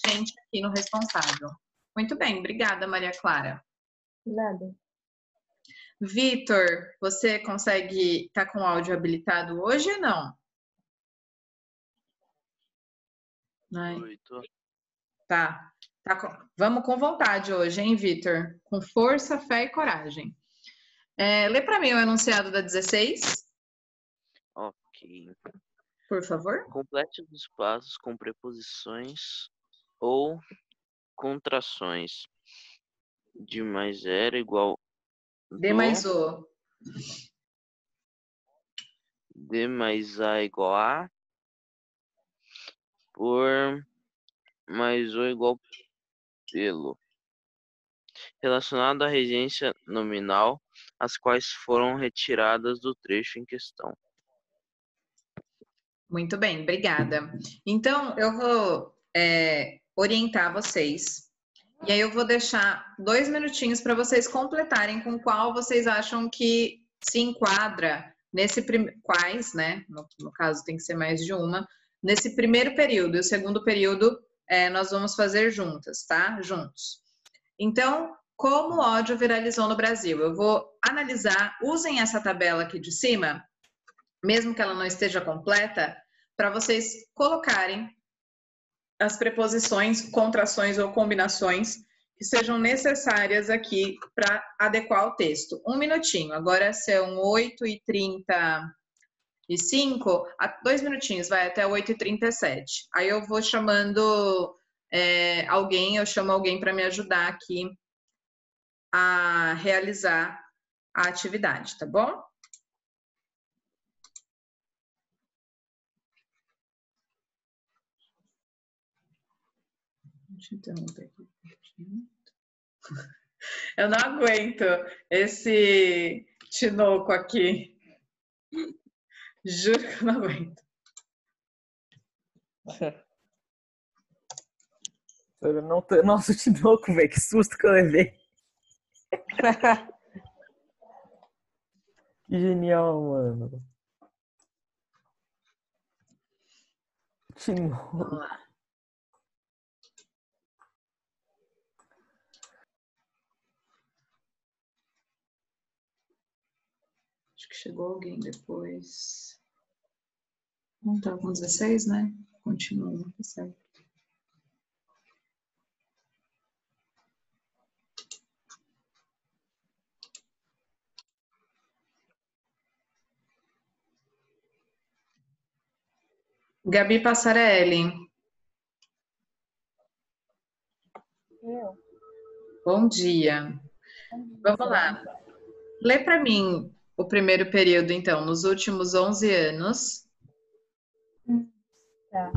Speaker 1: gente aqui no responsável. Muito bem, obrigada, Maria Clara.
Speaker 8: Nada.
Speaker 1: Vitor, você consegue estar com o áudio habilitado hoje ou não? Ai,
Speaker 10: Oi, tô.
Speaker 1: tá. Vamos com vontade hoje, hein, Vitor? Com força, fé e coragem. Lê para mim o enunciado da 16,
Speaker 10: Ok.
Speaker 1: por favor.
Speaker 10: Complete os passos com preposições ou contrações. De mais era igual
Speaker 1: D mais O.
Speaker 10: D mais A igual a. Por mais O igual pelo. Relacionado à regência nominal, as quais foram retiradas do trecho em questão.
Speaker 1: Muito bem, obrigada. Então, eu vou orientar vocês. E aí eu vou deixar 2 minutinhos para vocês completarem com qual vocês acham que se enquadra nesse quais, né? No caso tem que ser mais de uma, nesse primeiro período. E o segundo período nós vamos fazer juntas, tá? Juntos. Então, como o ódio viralizou no Brasil? Eu vou analisar, usem essa tabela aqui de cima, mesmo que ela não esteja completa, para vocês colocarem as preposições, contrações ou combinações que sejam necessárias aqui para adequar o texto. 1 minutinho, agora são 8h35, 2 minutinhos, vai até 8h37. Aí eu vou chamando alguém, eu chamo alguém para me ajudar aqui a realizar a atividade, tá bom? Deixa eu interromper aqui. Eu não aguento esse tinoco aqui. Juro que eu não aguento.
Speaker 4: Eu não tô... Nossa, o tinoco, velho, que susto que eu levei. Que genial, mano. Tinoco.
Speaker 1: Vamos lá. Acho que chegou alguém depois. Não tá com 16, né? Continua, tá certo. Gabi Passarelli.
Speaker 8: Eu?
Speaker 1: Bom dia. Vamos lá. Lê para mim o primeiro período, então, nos últimos 11 anos.
Speaker 8: Tá.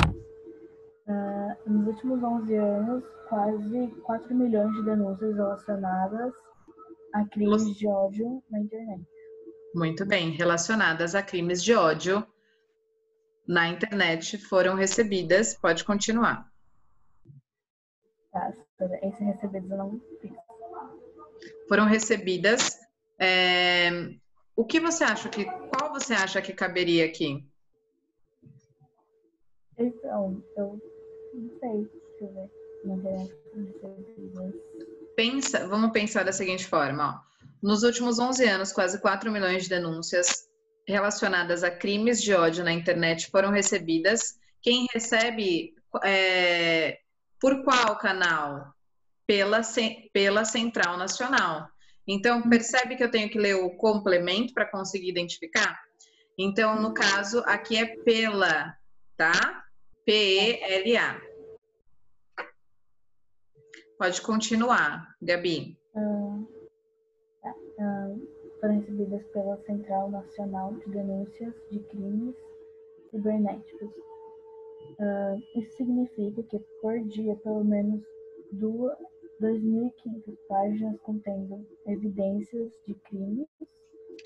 Speaker 8: Nos últimos 11 anos, quase 4 milhões de denúncias relacionadas a crimes de ódio na internet.
Speaker 1: Muito bem, relacionadas a crimes de ódio na internet foram recebidas. Pode continuar.
Speaker 8: Tá, esses recebidos eu não fiz.
Speaker 1: Foram recebidas. O que você acha qual você acha que caberia aqui?
Speaker 8: Então, eu não sei. Deixa eu ver. Na internet recebidas.
Speaker 1: Vamos pensar da seguinte forma, ó. Nos últimos 11 anos, quase 4 milhões de denúncias relacionadas a crimes de ódio na internet foram recebidas. Quem recebe por qual canal? Pela Central Nacional. Então, percebe que eu tenho que ler o complemento para conseguir identificar? Então, no caso, aqui é pela, tá? P-E-L-A. Pode continuar, Gabi.
Speaker 8: Foram recebidas pela Central Nacional de Denúncias de Crimes Cibernéticos. Isso significa que por dia, pelo menos 2.500 páginas contendo evidências de crimes.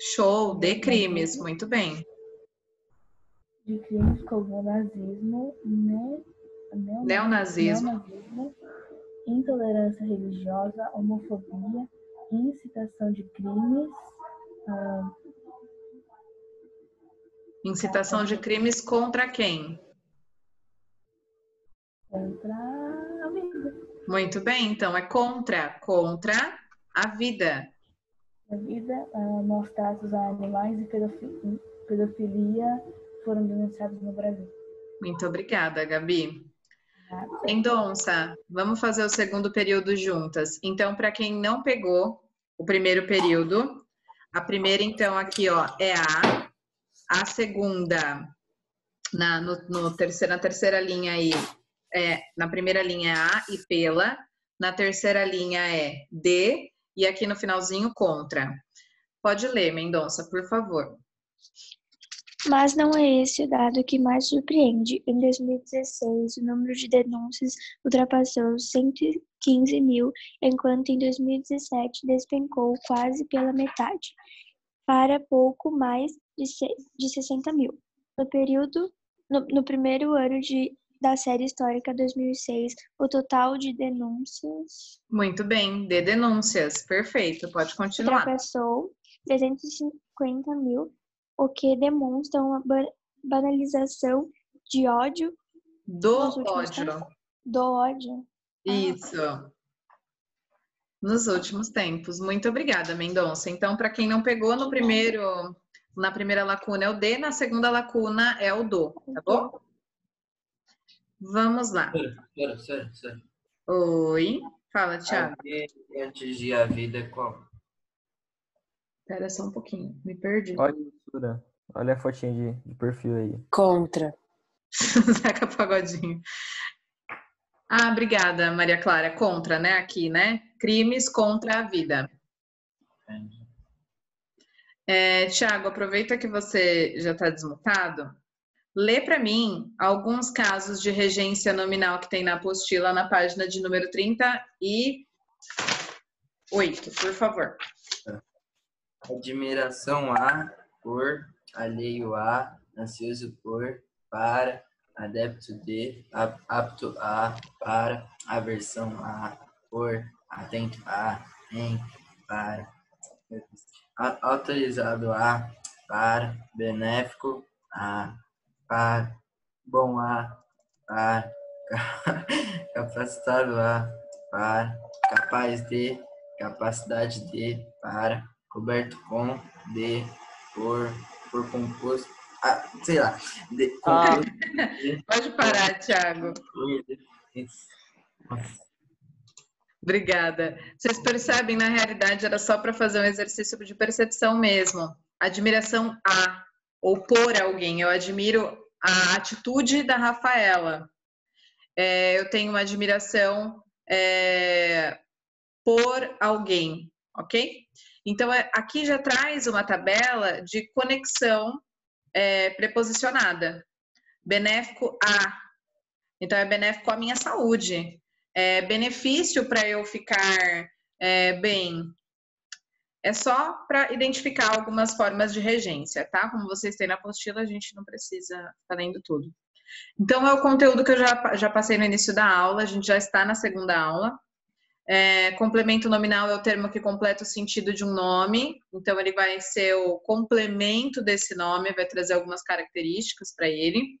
Speaker 1: Show, de crimes, muito bem.
Speaker 8: De crimes como nazismo,
Speaker 1: neonazismo,
Speaker 8: intolerância religiosa, homofobia, incitação de crimes.
Speaker 1: Incitação de crimes contra quem?
Speaker 8: Contra a vida.
Speaker 1: Muito bem, então é contra a vida.
Speaker 8: A vida, maus tratos a animais e pedofilia foram denunciados no Brasil.
Speaker 1: Muito obrigada, Gabi. Mendonça, vamos fazer o segundo período juntas. Então, para quem não pegou o primeiro período, a primeira, então, aqui, ó, é a segunda, na terceira linha aí, na primeira linha é a e pela, na terceira linha é de, e aqui no finalzinho, contra. Pode ler, Mendonça, por favor.
Speaker 11: Mas não é esse o dado que mais surpreende. Em 2016, o número de denúncias ultrapassou 115 mil, enquanto em 2017 despencou quase pela metade, para pouco mais de 60 mil. No primeiro ano da série histórica 2006, o total de denúncias...
Speaker 1: Muito bem, de denúncias, perfeito, pode continuar.
Speaker 11: Ultrapassou 350 mil, o que demonstra uma banalização de ódio.
Speaker 1: Do ódio.
Speaker 11: Do ódio.
Speaker 1: Isso. Nos últimos tempos. Muito obrigada, Mendonça. Então, para quem não pegou na primeira lacuna é o de, na segunda lacuna é o do, tá bom? Vamos lá.
Speaker 12: Sério.
Speaker 1: Oi. Fala, Thiago.
Speaker 12: Antes de a vida é qual?
Speaker 1: Espera só um pouquinho, me perdi.
Speaker 4: Olha a fotinha de perfil aí.
Speaker 13: Contra.
Speaker 1: Zeca Pagodinho. Ah, obrigada, Maria Clara. Contra, né? Aqui, né? Crimes contra a vida. Thiago, aproveita que você já está desmutado. Lê para mim alguns casos de regência nominal que tem na apostila na página de número 38, por favor.
Speaker 12: Admiração a, por, alheio a, ansioso por, para, adepto de, apto a, para, aversão a, por, atento a, em, para, autorizado a, para, benéfico a, para, bom a, para, capacitado a, para, capaz de, capacidade de, para, coberto com, de, por composto, sei lá.
Speaker 1: Pode parar, Thiago. Obrigada. Vocês percebem, na realidade, era só para fazer um exercício de percepção mesmo. Admiração a, ou por alguém. Eu admiro a atitude da Rafaela. Eu tenho uma admiração por alguém, ok? Então, aqui já traz uma tabela de conexão preposicionada. Benéfico a. Então, é benéfico à minha saúde. Benefício para eu ficar bem. É só para identificar algumas formas de regência, tá? Como vocês têm na apostila, a gente não precisa ficar lendo tudo. Então, é o conteúdo que eu já passei no início da aula, a gente já está na segunda aula. Complemento nominal é o termo que completa o sentido de um nome, então ele vai ser o complemento desse nome, vai trazer algumas características para ele,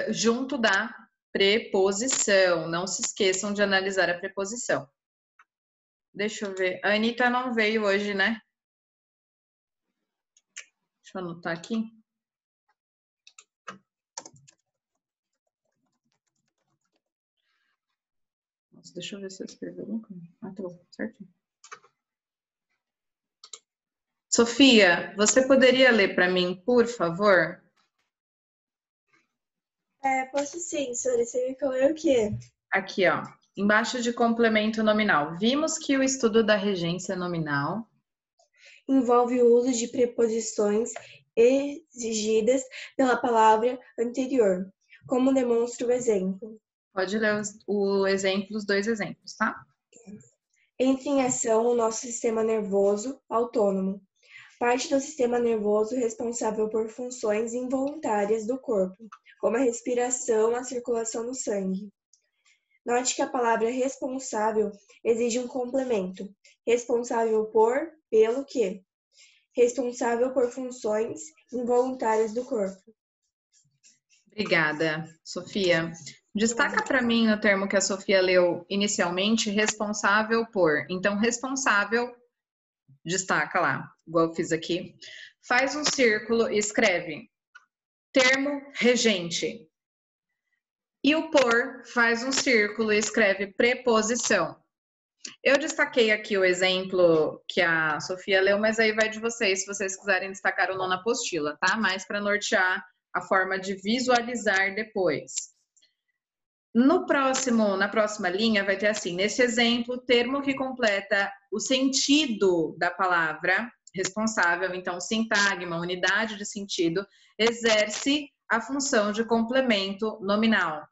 Speaker 1: junto da preposição. Não se esqueçam de analisar a preposição. Deixa eu ver, a Anitta não veio hoje, né? Deixa eu anotar aqui. Deixa eu ver se eu escrevi alguma coisa. Ah, tá bom, certinho. Sofia, você poderia ler para mim, por favor?
Speaker 14: Posso sim, senhora. Você quer ler o quê?
Speaker 1: Aqui, ó. Embaixo de complemento nominal. Vimos que o estudo da regência nominal
Speaker 14: envolve o uso de preposições exigidas pela palavra anterior, como demonstra o exemplo.
Speaker 1: Pode ler os dois exemplos, tá?
Speaker 14: Entra em ação o nosso sistema nervoso autônomo, parte do sistema nervoso responsável por funções involuntárias do corpo, como a respiração, a circulação do sangue. Note que a palavra responsável exige um complemento. Responsável por, pelo que? Responsável por funções involuntárias do corpo.
Speaker 1: Obrigada, Sofia. Destaca para mim no termo que a Sofia leu inicialmente, responsável por. Então, responsável, destaca lá, igual eu fiz aqui. Faz um círculo e escreve termo regente. E o por faz um círculo e escreve preposição. Eu destaquei aqui o exemplo que a Sofia leu, mas aí vai de vocês, se vocês quiserem destacar ou não na apostila, tá? Mais para nortear a forma de visualizar depois. Na próxima linha vai ter assim, nesse exemplo, termo que completa o sentido da palavra responsável, então sintagma, unidade de sentido, exerce a função de complemento nominal.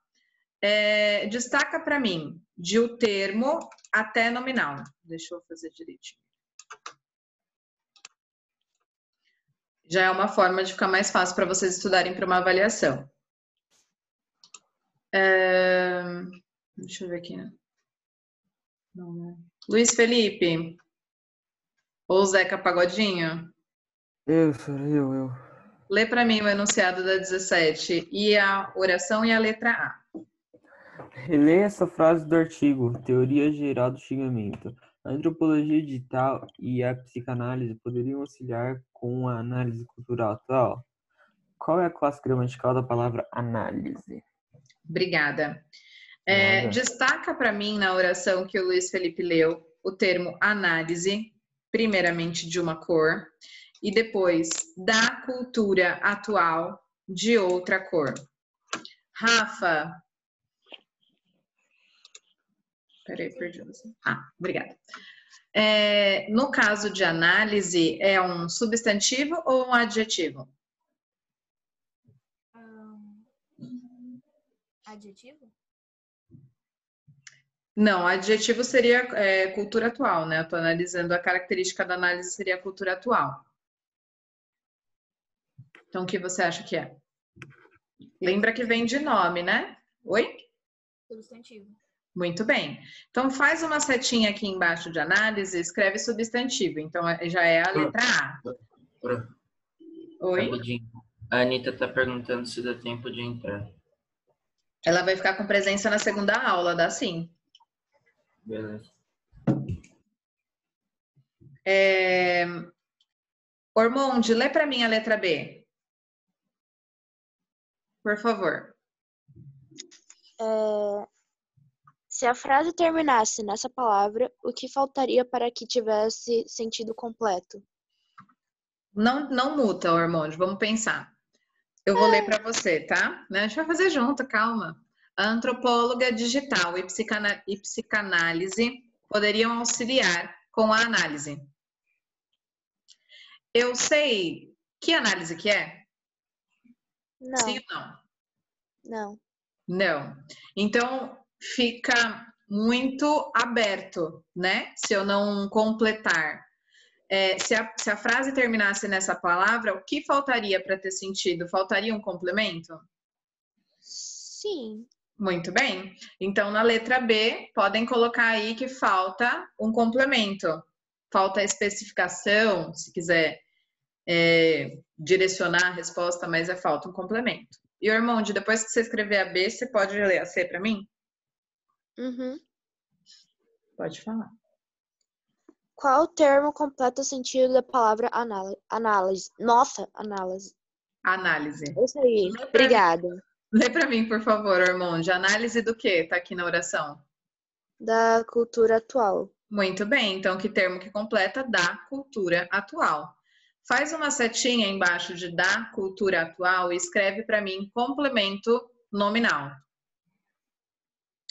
Speaker 1: Destaca para mim, de o termo até nominal. Deixa eu fazer direitinho. Já é uma forma de ficar mais fácil para vocês estudarem para uma avaliação. Deixa eu ver aqui. Não, né? Luiz Felipe. Ou Zeca Pagodinho.
Speaker 4: Eu.
Speaker 1: Lê para mim o enunciado da 17 e a oração e a letra A.
Speaker 4: Releia essa frase do artigo, teoria geral do xingamento. A antropologia digital e a psicanálise poderiam auxiliar com a análise cultural atual? Qual é a classe gramatical da palavra análise?
Speaker 1: Obrigada. Destaca para mim na oração que o Luiz Felipe leu o termo análise, primeiramente de uma cor, e depois da cultura atual de outra cor. Rafa. Peraí, perdi você. Obrigada. No caso de análise, é um substantivo ou um adjetivo?
Speaker 6: Adjetivo?
Speaker 1: Não, adjetivo seria cultura atual, né? Eu tô analisando a característica da análise seria a cultura atual. Então, o que você acha que é? Lembra que vem de nome, né? Oi?
Speaker 6: Substantivo.
Speaker 1: Muito bem. Então, faz uma setinha aqui embaixo de análise, escreve substantivo. Então, já é a letra A. Oi?
Speaker 12: Rapidinho. A Anitta está perguntando se dá tempo de entrar.
Speaker 1: Ela vai ficar com presença na segunda aula, dá sim.
Speaker 12: Beleza.
Speaker 1: Ormonde, lê para mim a letra B. Por favor.
Speaker 5: Se a frase terminasse nessa palavra, o que faltaria para que tivesse sentido completo?
Speaker 1: Não muta, Ormonde, vamos pensar. Eu vou ler para você, tá? A gente vai fazer junto, calma. A antropóloga digital e psicanálise poderiam auxiliar com a análise. Eu sei que análise que é?
Speaker 5: Não.
Speaker 1: Sim ou não?
Speaker 5: Não.
Speaker 1: Não. Então, fica muito aberto, né? Se eu não completar. Se a frase terminasse nessa palavra, o que faltaria para ter sentido? Faltaria um complemento?
Speaker 5: Sim.
Speaker 1: Muito bem. Então, na letra B, podem colocar aí que falta um complemento. Falta especificação, se quiser direcionar a resposta, mas falta um complemento. E, Ormonde, depois que você escrever a B, você pode ler a C para mim?
Speaker 5: Uhum.
Speaker 1: Pode falar.
Speaker 5: Qual termo completa o sentido da palavra análise? Nossa, análise.
Speaker 1: Análise.
Speaker 5: Isso aí. Obrigada.
Speaker 1: Lê para mim, por favor, Ormonde. Análise do que está aqui na oração?
Speaker 5: Da cultura atual.
Speaker 1: Muito bem. Então, que termo que completa? Da cultura atual. Faz uma setinha embaixo de da cultura atual e escreve para mim complemento nominal.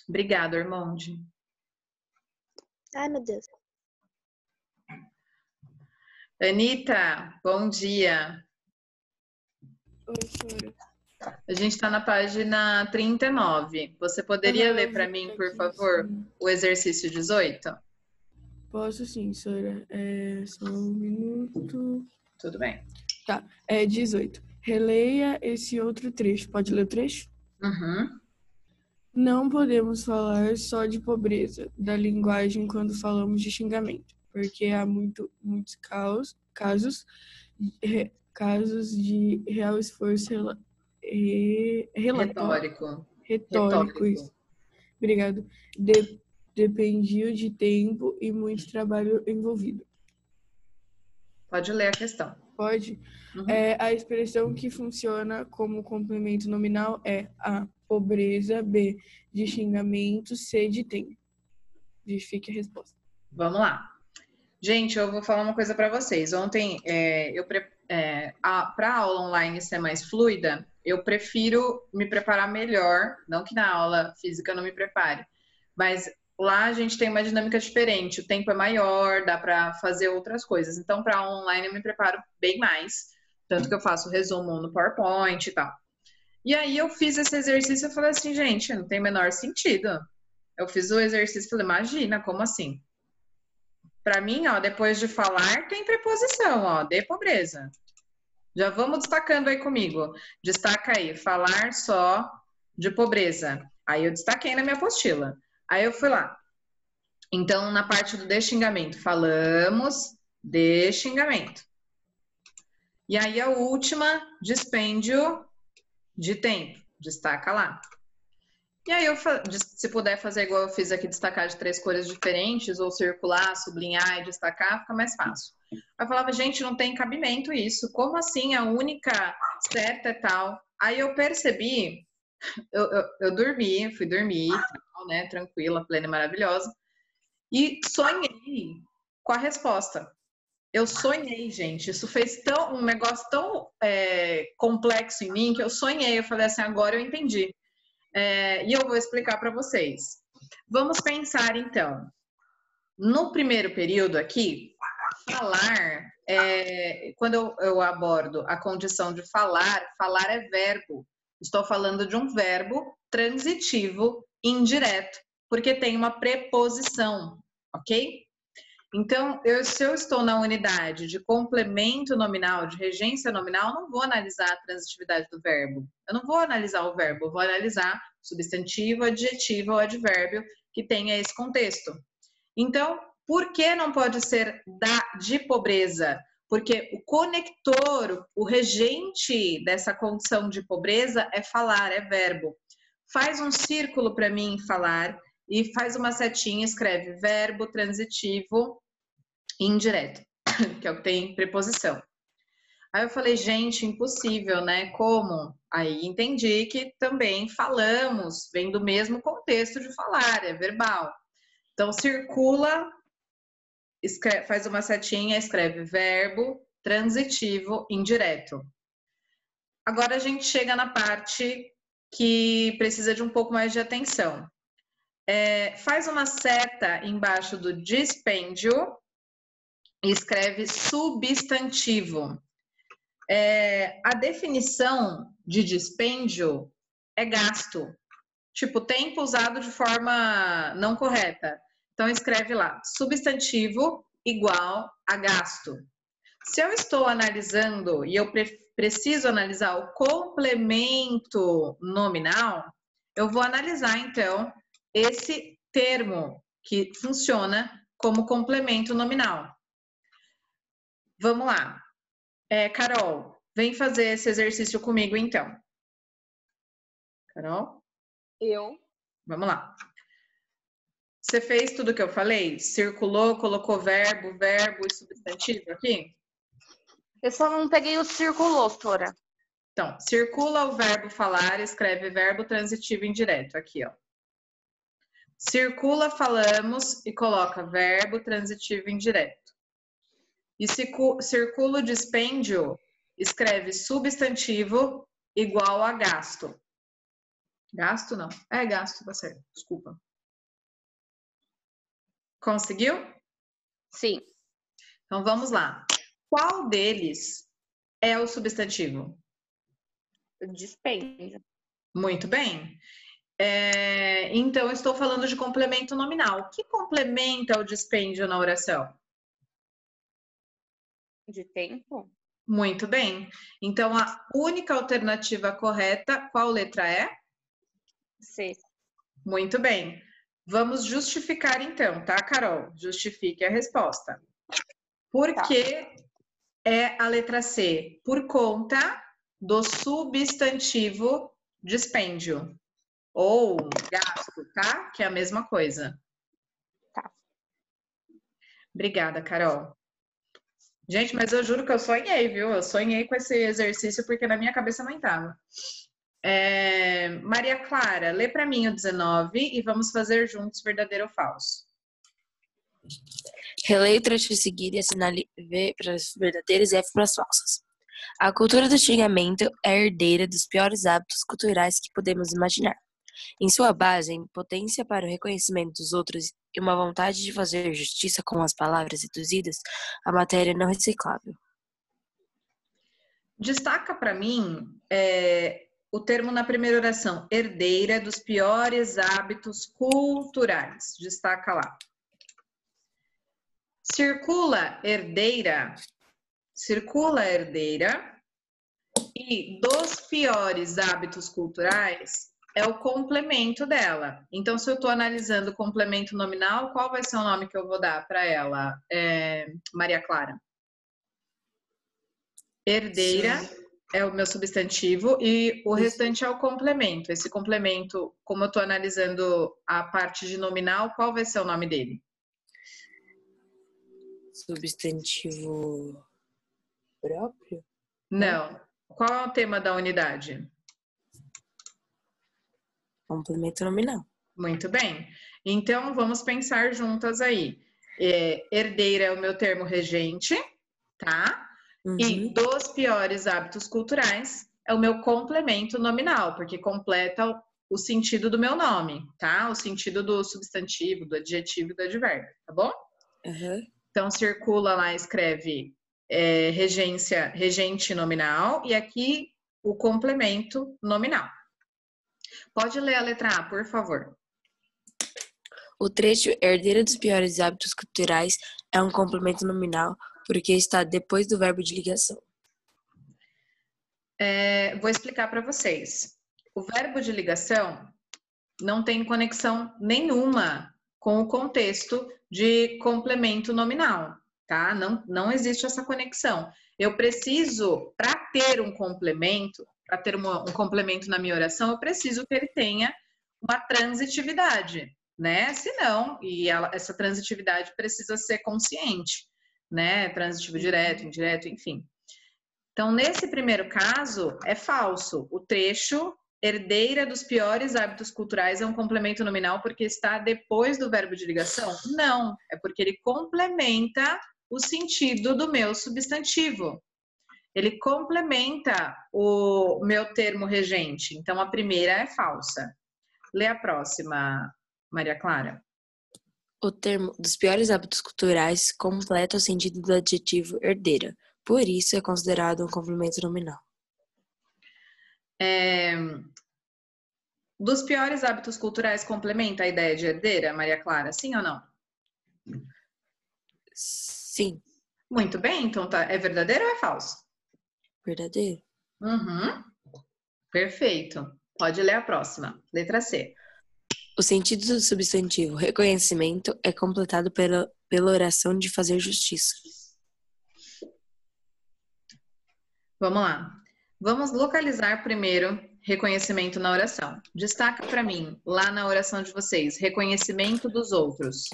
Speaker 1: Obrigada, Ormonde.
Speaker 5: Ai, meu Deus.
Speaker 1: Anitta, bom dia.
Speaker 13: Oi, senhora.
Speaker 1: A gente está na página 39. Você poderia ler para mim, por favor, o exercício 18?
Speaker 13: Posso sim, senhora. Só um minuto.
Speaker 1: Tudo bem.
Speaker 13: Tá, 18. Releia esse outro trecho. Pode ler o trecho?
Speaker 1: Uhum.
Speaker 13: Não podemos falar só de pobreza da linguagem quando falamos de xingamento, porque há muitos casos de real esforço
Speaker 1: Retórico.
Speaker 13: Retórico, isso. Obrigado. Dependia de tempo e muito trabalho envolvido.
Speaker 1: Pode ler a questão.
Speaker 13: Pode.
Speaker 1: Uhum.
Speaker 13: A expressão que funciona como complemento nominal é A, pobreza, B, de xingamento, C, de tempo. Justifique a resposta.
Speaker 1: Vamos lá. Gente, eu vou falar uma coisa para vocês. Ontem, para a aula online ser mais fluida, eu prefiro me preparar melhor. Não que na aula física eu não me prepare, mas lá a gente tem uma dinâmica diferente. O tempo é maior, dá para fazer outras coisas. Então, para a online eu me preparo bem mais. Tanto que eu faço resumo no PowerPoint e tal. E aí eu fiz esse exercício e falei assim, gente, não tem o menor sentido. Eu fiz o exercício e falei, imagina, como assim? Para mim, ó, depois de falar, tem preposição, ó, de pobreza. Já vamos destacando aí comigo. Destaca aí, falar só de pobreza. Aí eu destaquei na minha apostila. Aí eu fui lá. Então, na parte do de xingamento, falamos de xingamento. E aí a última, dispêndio de tempo. Destaca lá. E aí, se puder fazer igual eu fiz aqui, destacar de 3 cores diferentes, ou circular, sublinhar e destacar, fica mais fácil. Eu falava, gente, não tem cabimento isso. Como assim a única certa é tal? Aí eu percebi, eu dormi, fui dormir, né, tranquila, plena e maravilhosa, e sonhei com a resposta. Eu sonhei, gente, isso fez um negócio tão complexo em mim, que eu sonhei, eu falei assim, agora eu entendi. E eu vou explicar para vocês. Vamos pensar, então. No primeiro período aqui, falar, quando eu abordo a condição de falar, falar é verbo. Estou falando de um verbo transitivo indireto, porque tem uma preposição, ok? Então, se eu estou na unidade de complemento nominal, de regência nominal, não vou analisar a transitividade do verbo. Eu não vou analisar o verbo, eu vou analisar substantivo, adjetivo ou advérbio que tenha esse contexto. Então, por que não pode ser de pobreza? Porque o conector, o regente dessa condição de pobreza é falar, é verbo. Faz um círculo para mim em falar e faz uma setinha, escreve verbo transitivo indireto, que é o que tem preposição. Aí eu falei, gente, impossível, né? Como? Aí entendi que também falamos, vem do mesmo contexto de falar, é verbal. Então, circula, faz uma setinha, escreve verbo transitivo indireto. Agora a gente chega na parte que precisa de um pouco mais de atenção. Faz uma seta embaixo do dispêndio e escreve substantivo. A definição de dispêndio é gasto. Tipo, tempo usado de forma não correta. Então, escreve lá, substantivo igual a gasto. Se eu estou analisando e eu preciso analisar o complemento nominal, eu vou analisar, então, esse termo que funciona como complemento nominal. Vamos lá. Carol, vem fazer esse exercício comigo, então. Carol?
Speaker 3: Eu.
Speaker 1: Vamos lá. Você fez tudo o que eu falei? Circulou, colocou verbo e substantivo aqui?
Speaker 3: Eu só não peguei o circulou, Tora.
Speaker 1: Então, circula o verbo falar, escreve verbo transitivo indireto aqui, ó. Circula, falamos e coloca verbo transitivo indireto. E circula o dispêndio, escreve substantivo igual a gasto. Gasto não. Gasto, tá certo. Desculpa. Conseguiu?
Speaker 3: Sim.
Speaker 1: Então vamos lá. Qual deles é o substantivo?
Speaker 3: O dispêndio.
Speaker 1: Muito bem. Então, eu estou falando de complemento nominal. Que complementa o dispêndio na oração?
Speaker 3: De tempo?
Speaker 1: Muito bem. Então, a única alternativa correta, qual letra é?
Speaker 3: C.
Speaker 1: Muito bem. Vamos justificar então, tá, Carol? Justifique a resposta. Por que é a letra C? Por conta do substantivo dispêndio ou gasto, tá? Que é a mesma coisa.
Speaker 3: Tá.
Speaker 1: Obrigada, Carol. Gente, mas eu juro que eu sonhei, viu? Eu sonhei com esse exercício porque na minha cabeça não estava. Maria Clara, lê para mim o 19 e vamos fazer juntos verdadeiro ou falso.
Speaker 15: Releia o trecho a seguir e assinale V para as verdadeiras e F para as falsas. A cultura do xingamento é herdeira dos piores hábitos culturais que podemos imaginar. Em sua base, a impotência para o reconhecimento dos outros e uma vontade de fazer justiça com as palavras reduzidas à matéria não reciclável.
Speaker 1: Destaca para mim o termo na primeira oração, herdeira dos piores hábitos culturais. Destaca lá. Circula herdeira e dos piores hábitos culturais é o complemento dela. Então, se eu estou analisando o complemento nominal, qual vai ser o nome que eu vou dar para ela, Maria Clara? Herdeira é o meu substantivo e o restante é o complemento. Esse complemento, como eu estou analisando a parte de nominal, qual vai ser o nome dele?
Speaker 15: Substantivo próprio?
Speaker 1: Não. Qual é o tema da unidade?
Speaker 15: Complemento nominal.
Speaker 1: Muito bem. Então, vamos pensar juntas aí. Herdeira é o meu termo regente, tá? E dos piores hábitos culturais é o meu complemento nominal, porque completa o sentido do meu nome, tá? O sentido do substantivo, do adjetivo e do advérbio, tá bom? Então, circula lá, escreve regente nominal e aqui o complemento nominal. Pode ler a letra A, por favor.
Speaker 15: O trecho herdeira dos piores hábitos culturais é um complemento nominal porque está depois do verbo de ligação.
Speaker 1: Vou explicar para vocês. O verbo de ligação não tem conexão nenhuma com o contexto de complemento nominal, tá? Não existe essa conexão. Eu preciso, para ter um complemento, para ter um complemento na minha oração, eu preciso que ele tenha uma transitividade, né? Senão, essa transitividade precisa ser consciente, né? Transitivo direto, indireto, enfim. Então, nesse primeiro caso, é falso. O trecho herdeira dos piores hábitos culturais é um complemento nominal porque está depois do verbo de ligação? Não, é porque ele complementa o sentido do meu substantivo. Ele complementa o meu termo regente. Então, a primeira é falsa. Lê a próxima, Maria Clara.
Speaker 15: O termo dos piores hábitos culturais completa o sentido do adjetivo herdeira. Por isso, é considerado um complemento nominal.
Speaker 1: Dos piores hábitos culturais complementa a ideia de herdeira, Maria Clara? Sim ou não?
Speaker 15: Sim.
Speaker 1: Muito bem, então tá. É verdadeiro ou é falso?
Speaker 15: Verdadeiro.
Speaker 1: Perfeito. Pode ler a próxima. Letra C.
Speaker 15: O sentido do substantivo reconhecimento é completado pela oração de fazer justiça.
Speaker 1: Vamos lá. Vamos localizar primeiro reconhecimento na oração. Destaca para mim, lá na oração de vocês, reconhecimento dos outros.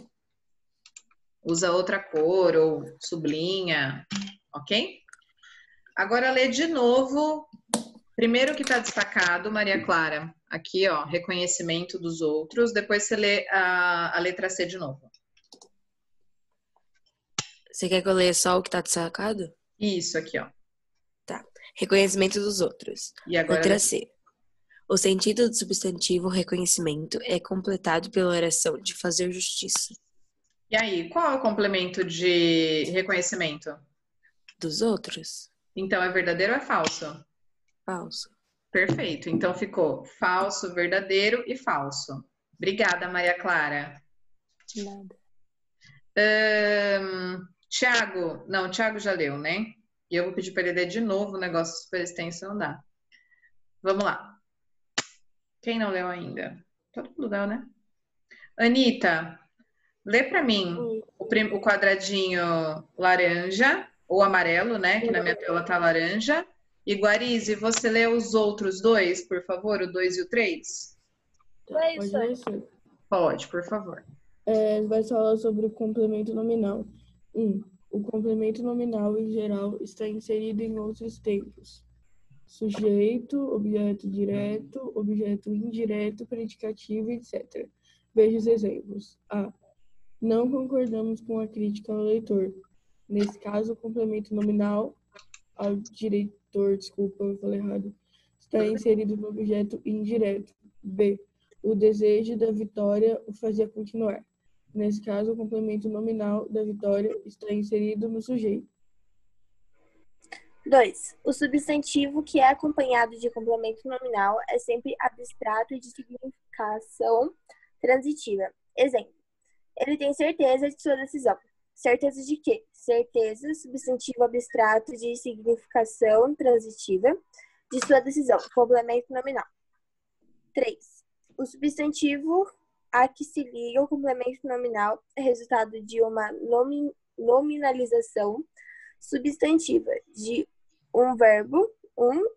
Speaker 1: Usa outra cor ou sublinha, ok? Agora lê de novo, primeiro que está destacado, Maria Clara. Aqui, ó, reconhecimento dos outros. Depois você lê a letra C de novo.
Speaker 15: Você quer que eu leia só o que está destacado?
Speaker 1: Isso, aqui, ó.
Speaker 15: Tá. Reconhecimento dos outros.
Speaker 1: E agora,
Speaker 15: letra C. O sentido do substantivo reconhecimento é completado pela oração de fazer justiça.
Speaker 1: E aí, qual é o complemento de reconhecimento?
Speaker 15: Dos outros.
Speaker 1: Então, é verdadeiro ou é falso?
Speaker 15: Falso.
Speaker 1: Perfeito. Então, ficou falso, verdadeiro e falso. Obrigada, Maria Clara.
Speaker 15: De nada.
Speaker 1: Tiago. Não, o Tiago já leu, né? E eu vou pedir para ele ler de novo o negócio super extenso, não dá. Vamos lá. Quem não leu ainda? Todo mundo leu, né? Anitta, lê para mim o quadradinho laranja, ou amarelo, né? Que na minha tela tá laranja. Iguarize, você lê os outros dois, por favor, o 2 e o 3?
Speaker 13: Pode ler, Sônia?
Speaker 1: Pode, por favor.
Speaker 13: Vai falar sobre o complemento nominal. 1. O complemento nominal, em geral, está inserido em outros tempos. Sujeito, objeto direto, objeto indireto, predicativo, etc. Veja os exemplos. A. Não concordamos com a crítica ao leitor. Nesse caso, o complemento nominal ao diretor, desculpa, eu falei errado, está inserido no objeto indireto. B. O desejo da vitória o fazia continuar. Nesse caso, o complemento nominal da vitória está inserido no sujeito.
Speaker 16: 2. O substantivo que é acompanhado de complemento nominal é sempre abstrato e de significação transitiva. Exemplo. Ele tem certeza de sua decisão. Certeza de quê? Certeza, substantivo abstrato de significação transitiva de sua decisão. Complemento nominal. 3. O substantivo a que se liga o complemento nominal é resultado de uma nominalização substantiva de um verbo,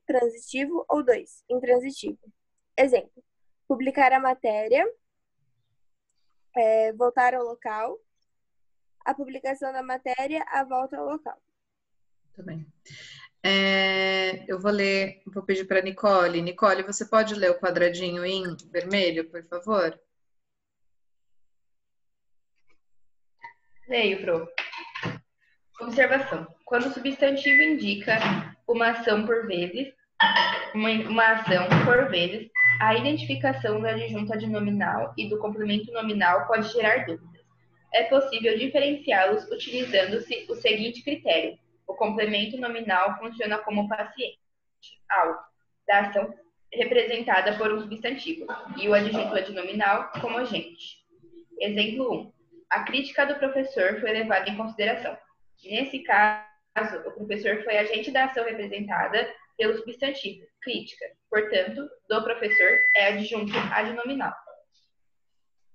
Speaker 16: transitivo, ou 2, intransitivo. Exemplo. Publicar a matéria, voltar ao local, a publicação da matéria, a volta ao local.
Speaker 1: Muito bem. Eu vou pedir para Nicole. Nicole, você pode ler o quadradinho em vermelho, por favor?
Speaker 7: Leio, Pro. Observação. Quando o substantivo indica uma ação por vezes, a identificação do adjunto adnominal e do complemento nominal pode gerar dúvidas. É possível diferenciá-los utilizando-se o seguinte critério. O complemento nominal funciona como paciente, alvo, da ação representada por um substantivo, e o adjunto adnominal como agente. Exemplo 1. A crítica do professor foi levada em consideração. Nesse caso, o professor foi agente da ação representada pelo substantivo, crítica. Portanto, do professor é adjunto adnominal.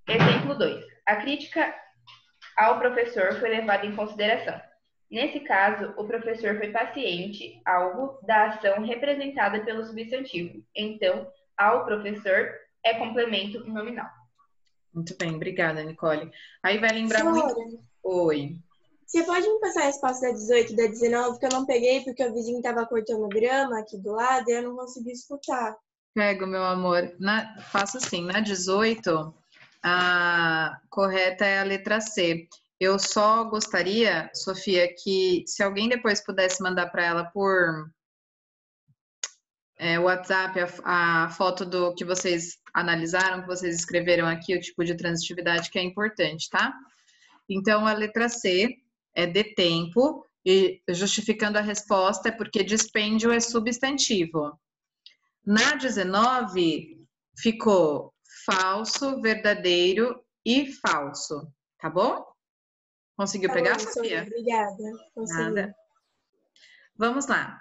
Speaker 7: Exemplo 2. A crítica ao professor foi levada em consideração. Nesse caso, o professor foi paciente, alvo da ação representada pelo substantivo. Então, ao professor é complemento nominal.
Speaker 1: Muito bem, obrigada, Nicole. Aí vai lembrar muito... Oi.
Speaker 14: Você pode me passar a resposta da 18 e da 19, que eu não peguei porque o vizinho estava cortando grama aqui do lado e eu não consegui escutar.
Speaker 1: Pego, meu amor. Faço assim, na 18, a correta é a letra C. Eu só gostaria, Sofia, que se alguém depois pudesse mandar para ela por WhatsApp a foto do que vocês analisaram, que vocês escreveram aqui, o tipo de transitividade que é importante, tá? Então, a letra C é de tempo, e justificando a resposta é porque dispêndio é substantivo. Na 19, ficou falso, verdadeiro e falso, tá bom? Conseguiu pegar, Sofia?
Speaker 14: Obrigada. Consegui.
Speaker 1: Nada. Vamos lá.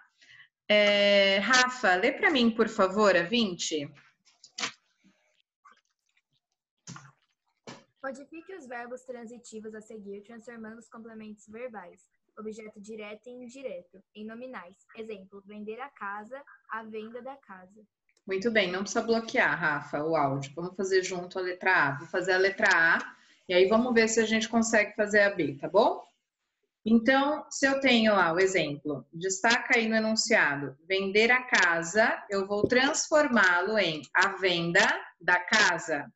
Speaker 1: Rafa, lê para mim, por favor, a 20.
Speaker 6: Codifique os verbos transitivos a seguir, transformando os complementos verbais, objeto direto e indireto, em nominais. Exemplo, vender a casa, a venda da casa.
Speaker 1: Muito bem, não precisa bloquear, Rafa, o áudio. Vamos fazer junto a letra A. Vou fazer a letra A e aí vamos ver se a gente consegue fazer a B, tá bom? Então, se eu tenho lá o exemplo, destaca aí no enunciado, vender a casa, eu vou transformá-lo em a venda da casa.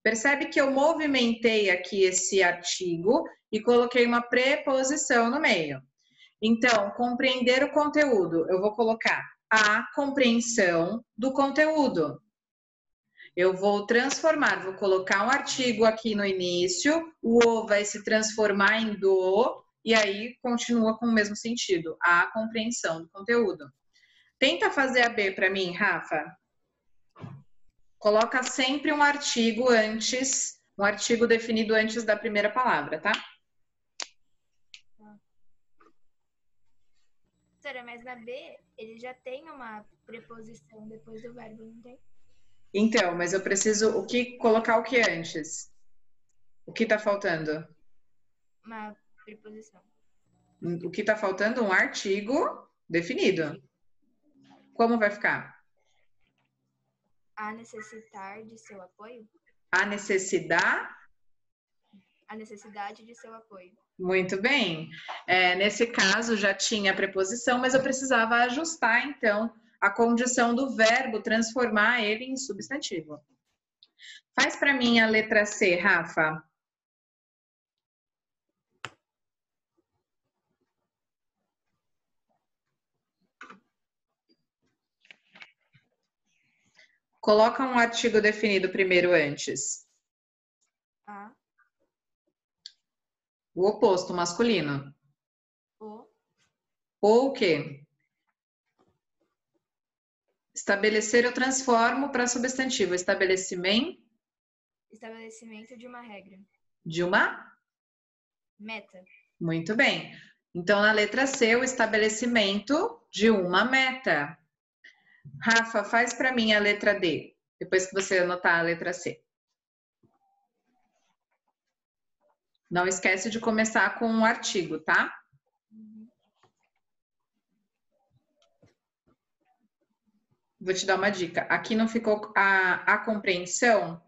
Speaker 1: Percebe que eu movimentei aqui esse artigo e coloquei uma preposição no meio. Então, compreender o conteúdo, eu vou colocar a compreensão do conteúdo. Eu vou transformar, vou colocar um artigo aqui no início, o o vai se transformar em do, e aí continua com o mesmo sentido, a compreensão do conteúdo. Tenta fazer a B para mim, Rafa. Coloca sempre um artigo antes, um artigo definido antes da primeira palavra, tá?
Speaker 6: Professora, mas na B, ele já tem uma preposição depois do verbo, não tem?
Speaker 1: Então, mas eu preciso colocar o que antes? O que tá faltando?
Speaker 6: Uma preposição.
Speaker 1: O que tá faltando? Um artigo definido. Como vai ficar?
Speaker 6: A necessitar de seu apoio?
Speaker 1: A necessidade?
Speaker 6: A necessidade de seu apoio.
Speaker 1: Muito bem. Nesse caso, já tinha a preposição, mas eu precisava ajustar, então, a condição do verbo, transformar ele em substantivo. Faz para mim a letra C, Rafa. Coloca um artigo definido primeiro antes.
Speaker 6: A.
Speaker 1: O oposto, masculino.
Speaker 6: O.
Speaker 1: Ou o quê? Estabelecer eu transformo para substantivo. Estabelecimento
Speaker 6: Estabelecimento de uma regra.
Speaker 1: de uma?
Speaker 6: Meta.
Speaker 1: Muito bem. Então, na letra C, o estabelecimento de uma meta. Rafa, faz para mim a letra D, depois que você anotar a letra C. Não esquece de começar com um artigo, tá? Vou te dar uma dica. Aqui não ficou a compreensão.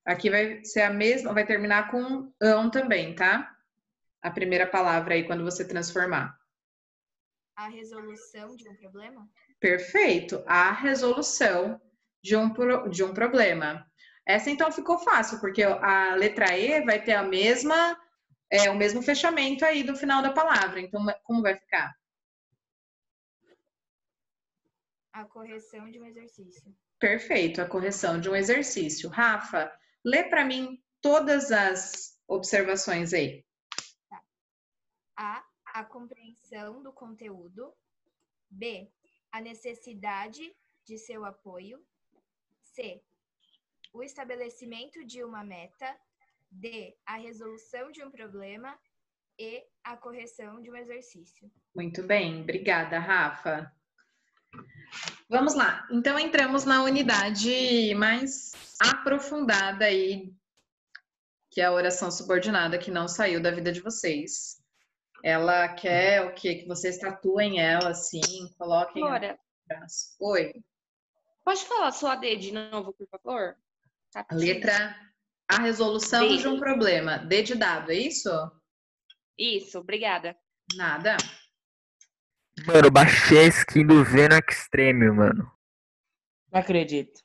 Speaker 1: Aqui vai ser a mesma, vai terminar com ão também, tá? A primeira palavra aí, quando você transformar.
Speaker 6: A resolução de um problema?
Speaker 1: Perfeito. A resolução de um problema. Essa, então, ficou fácil, porque a letra E vai ter o mesmo fechamento aí do final da palavra. Então, como vai ficar?
Speaker 6: A correção de um exercício.
Speaker 1: Perfeito, a correção de um exercício. Rafa, lê para mim todas as observações aí.
Speaker 6: Tá. A compreensão do conteúdo. B, a necessidade de seu apoio. C, o estabelecimento de uma meta. D, a resolução de um problema. E, a correção de um exercício.
Speaker 1: Muito bem, obrigada, Rafa. Vamos lá, então entramos na unidade mais aprofundada aí, que é a oração subordinada, que não saiu da vida de vocês. Ela quer o quê? Que vocês tatuem ela assim, coloquem
Speaker 3: Flora,
Speaker 1: no braço. Oi.
Speaker 3: pode falar sua D de novo, por favor?
Speaker 1: Letra A resolução
Speaker 3: D.
Speaker 1: de um problema. D de dado, é isso?
Speaker 3: Isso, obrigada.
Speaker 1: Nada.
Speaker 4: Mano, eu baixei a skin do Venom Extreme, mano.
Speaker 9: Não acredito.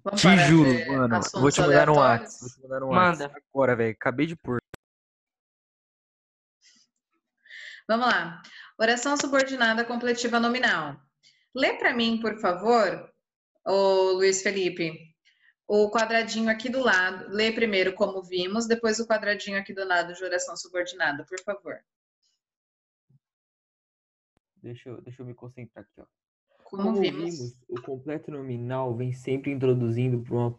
Speaker 1: Vamos
Speaker 4: Te
Speaker 1: parar de
Speaker 4: juro,
Speaker 1: ver
Speaker 4: mano.
Speaker 1: assuntos
Speaker 4: Vou te mandar no
Speaker 1: aleatórios?
Speaker 4: WhatsApp. Vou te mandar no
Speaker 9: Manda.
Speaker 4: WhatsApp agora, velho. Acabei de pôr.
Speaker 1: Vamos lá. Oração subordinada completiva nominal. Lê para mim, por favor, ô Luiz Felipe, o quadradinho aqui do lado. Lê primeiro como vimos, depois o quadradinho aqui do lado de oração subordinada, por favor.
Speaker 4: Deixa eu me concentrar aqui, ó.
Speaker 1: Como vimos.
Speaker 4: O completo nominal vem sempre introduzido por uma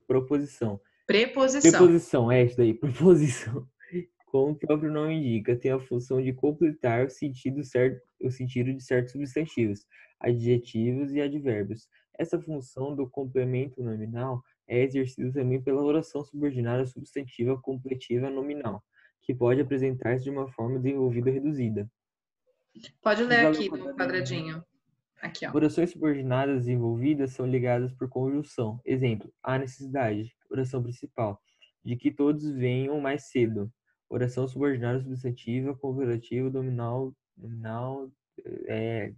Speaker 4: proposição.
Speaker 1: Preposição.
Speaker 4: Preposição, é isso daí, preposição. Como o próprio nome indica, tem a função de completar o sentido de certos substantivos, adjetivos e advérbios. Essa função do complemento nominal é exercida também pela oração subordinada substantiva completiva nominal, que pode apresentar-se de uma forma desenvolvida reduzida.
Speaker 1: Pode ler aqui no quadradinho. Aqui, ó.
Speaker 4: Orações subordinadas desenvolvidas são ligadas por conjunção. Exemplo, a necessidade, oração principal, de que todos venham mais cedo. Oração subordinada substantiva, comparativa, nominal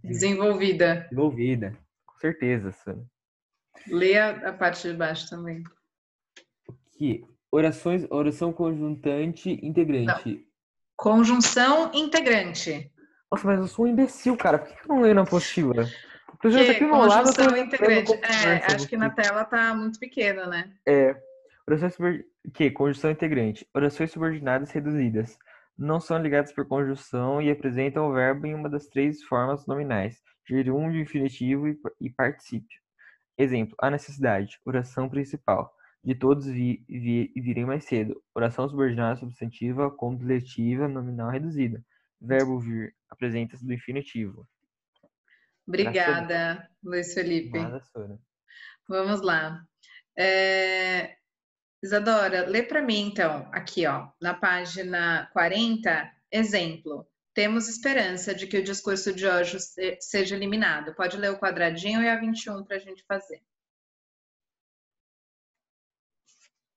Speaker 1: desenvolvida.
Speaker 4: Desenvolvida. Com certeza, Sônia.
Speaker 1: Lê a parte de baixo também.
Speaker 4: Aqui, oração conjuntante integrante.
Speaker 1: Não. Conjunção integrante.
Speaker 4: Nossa, mas eu sou um imbecil, cara. Por que eu não leio na apostila?
Speaker 1: Conjunção integrante. Acho que na tela tá muito pequena, né?
Speaker 4: Conjunção integrante. Orações subordinadas reduzidas. Não são ligadas por conjunção e apresentam o verbo em uma das três formas nominais: gerúndio, infinitivo e particípio. Exemplo, a necessidade. Oração principal. De todos virem mais cedo. Oração subordinada substantiva completiva nominal reduzida. Verbo vir apresenta-se do infinitivo.
Speaker 1: Obrigada, Luiz Felipe.
Speaker 4: Nada, Sônia.
Speaker 1: Vamos lá. Isadora, lê para mim, então, aqui, ó, na página 40, exemplo. temos esperança de que o discurso de ódio seja eliminado. Pode ler o quadradinho e a 21 para a gente fazer.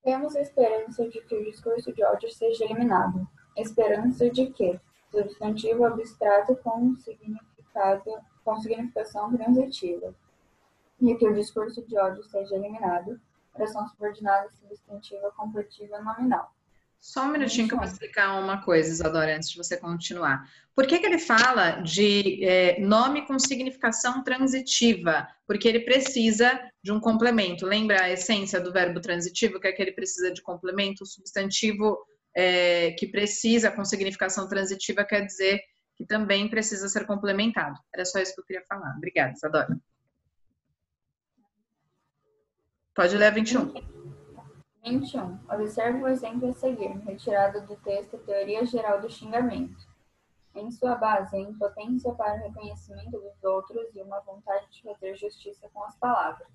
Speaker 8: Temos esperança de que o discurso de ódio seja eliminado. Esperança de que, substantivo abstrato com significação transitiva. E que o discurso de ódio seja eliminado. Oração subordinada substantiva completiva nominal.
Speaker 1: Só um minutinho que eu vou explicar uma coisa, Isadora, antes de você continuar. Por que ele fala de nome com significação transitiva? Porque ele precisa de um complemento. Lembra a essência do verbo transitivo, que é que ele precisa de complemento? O substantivo que precisa com significação transitiva quer dizer que também precisa ser complementado. Era só isso que eu queria falar. Obrigada, Isadora. Pode ler a 21.
Speaker 8: 21. Observe o exemplo a seguir, retirado do texto Teoria Geral do Xingamento. Em sua base, a impotência para o reconhecimento dos outros e uma vontade de fazer justiça com as palavras.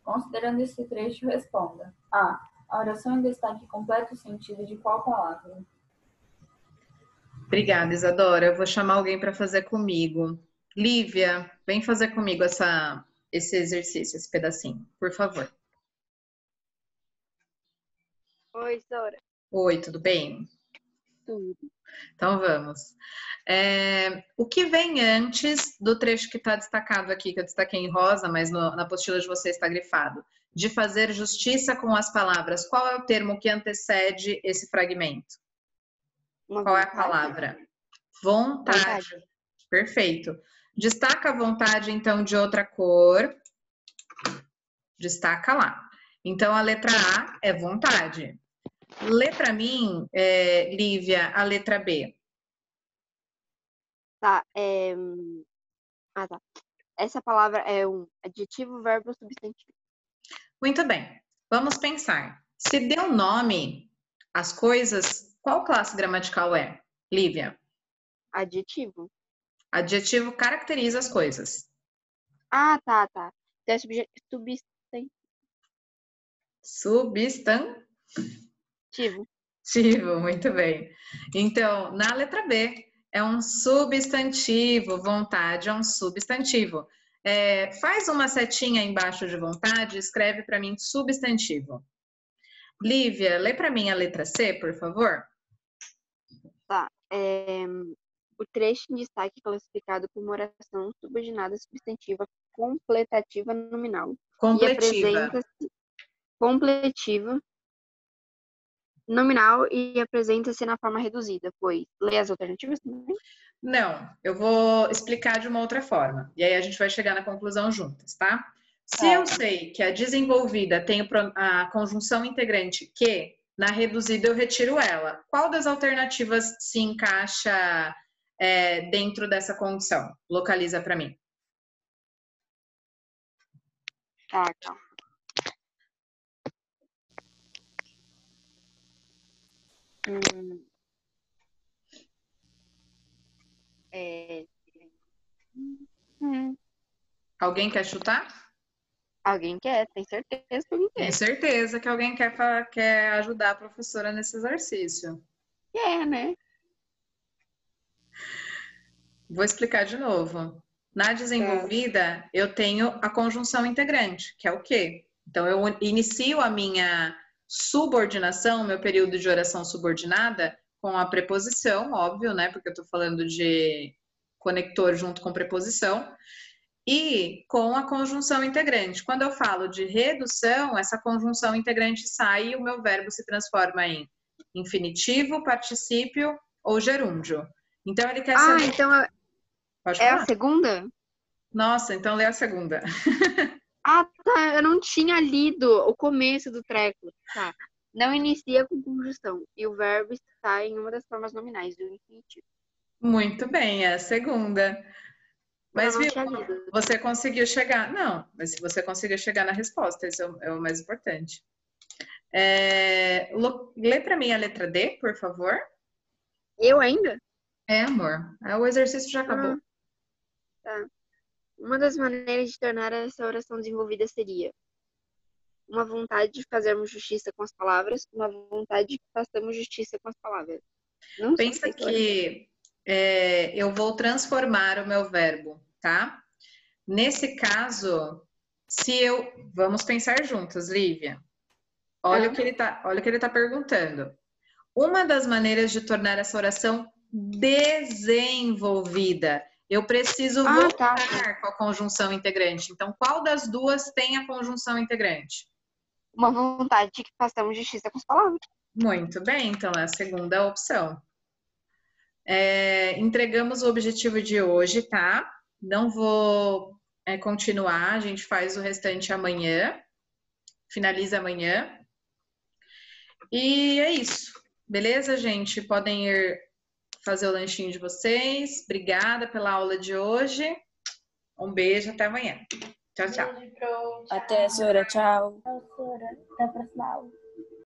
Speaker 8: Considerando esse trecho, responda. A. A oração em destaque completa o sentido de qual palavra?
Speaker 1: Obrigada, Isadora. Eu vou chamar alguém para fazer comigo. Lívia, vem fazer comigo esse exercício, esse pedacinho, por favor.
Speaker 2: Oi, Sora.
Speaker 1: Oi, tudo bem?
Speaker 2: Tudo.
Speaker 1: Então vamos. O que vem antes do trecho que está destacado aqui, que eu destaquei em rosa, mas na apostila de vocês está grifado? De fazer justiça com as palavras. Qual é o termo que antecede esse fragmento? Qual é a palavra? Vontade. Perfeito. Destaca a vontade, então, de outra cor. Destaca lá. Então, a letra A é vontade. Lê para mim, Lívia, a letra B.
Speaker 2: Tá, tá. Essa palavra é um adjetivo, verbo, substantivo.
Speaker 1: Muito bem. Vamos pensar. Se deu nome às coisas, qual classe gramatical é, Lívia?
Speaker 2: Adjetivo.
Speaker 1: Adjetivo caracteriza as coisas.
Speaker 2: Ah, tá. Então é substantivo.
Speaker 1: Substantivo, muito bem. Então, na letra B, é um substantivo. Vontade é um substantivo. Faz uma setinha embaixo de vontade, escreve para mim substantivo. Lívia, lê para mim a letra C, por favor.
Speaker 2: Tá. O trecho em destaque classificado como oração subordinada substantiva completativa nominal. Completiva nominal e apresenta-se na forma reduzida, pois lê as alternativas também?
Speaker 1: Não, eu vou explicar de uma outra forma. E aí a gente vai chegar na conclusão juntas, tá? Se eu sei que a desenvolvida tem a conjunção integrante que, na reduzida eu retiro ela, qual das alternativas se encaixa dentro dessa condição? Localiza para mim.
Speaker 2: Tá.
Speaker 1: Alguém quer chutar?
Speaker 2: Alguém quer, tem certeza que alguém quer.
Speaker 1: Tem certeza que alguém quer ajudar a professora nesse exercício.
Speaker 2: Né?
Speaker 1: Vou explicar de novo. Na desenvolvida, eu tenho a conjunção integrante, que é o quê? Então, eu inicio a minha subordinação, meu período de oração subordinada, com a preposição, óbvio, né? Porque eu estou falando de conector junto com preposição. E com a conjunção integrante. Quando eu falo de redução, essa conjunção integrante sai e o meu verbo se transforma em infinitivo, particípio ou gerúndio. Então, ele quer saber...
Speaker 2: então
Speaker 1: Pode falar.
Speaker 2: A segunda?
Speaker 1: Nossa, então lê a segunda.
Speaker 2: Tá. Eu não tinha lido o começo do treco. Tá. Não inicia com conjunção. E o verbo está em uma das formas nominais do infinitivo.
Speaker 1: Muito bem, é a segunda. Mas, viu, você conseguiu chegar... Não, mas se você conseguiu chegar na resposta, isso é o mais importante. Lê para mim a letra D, por favor.
Speaker 2: Eu ainda?
Speaker 1: Amor. O exercício já acabou.
Speaker 2: Tá. Uma das maneiras de tornar essa oração desenvolvida seria uma vontade de fazermos justiça com as palavras, uma vontade de que façamos justiça com as palavras.
Speaker 1: Pensa que eu vou transformar o meu verbo, tá? Nesse caso, vamos pensar juntos, Lívia. Olha o que ele tá perguntando. Uma das maneiras de tornar essa oração desenvolvida, eu preciso voltar com a conjunção integrante. Então, qual das duas tem a conjunção integrante?
Speaker 2: Uma vontade de que façamos justiça com as palavras.
Speaker 1: Muito bem, então é a segunda opção. Entregamos o objetivo de hoje, tá? Não vou continuar, a gente faz o restante amanhã, finaliza amanhã. E é isso, beleza, gente? Podem ir fazer o lanchinho de vocês. Obrigada pela aula de hoje. Um beijo, até amanhã. Tchau, tchau.
Speaker 15: Até, Sora, tchau.
Speaker 11: Professora, até a próxima aula.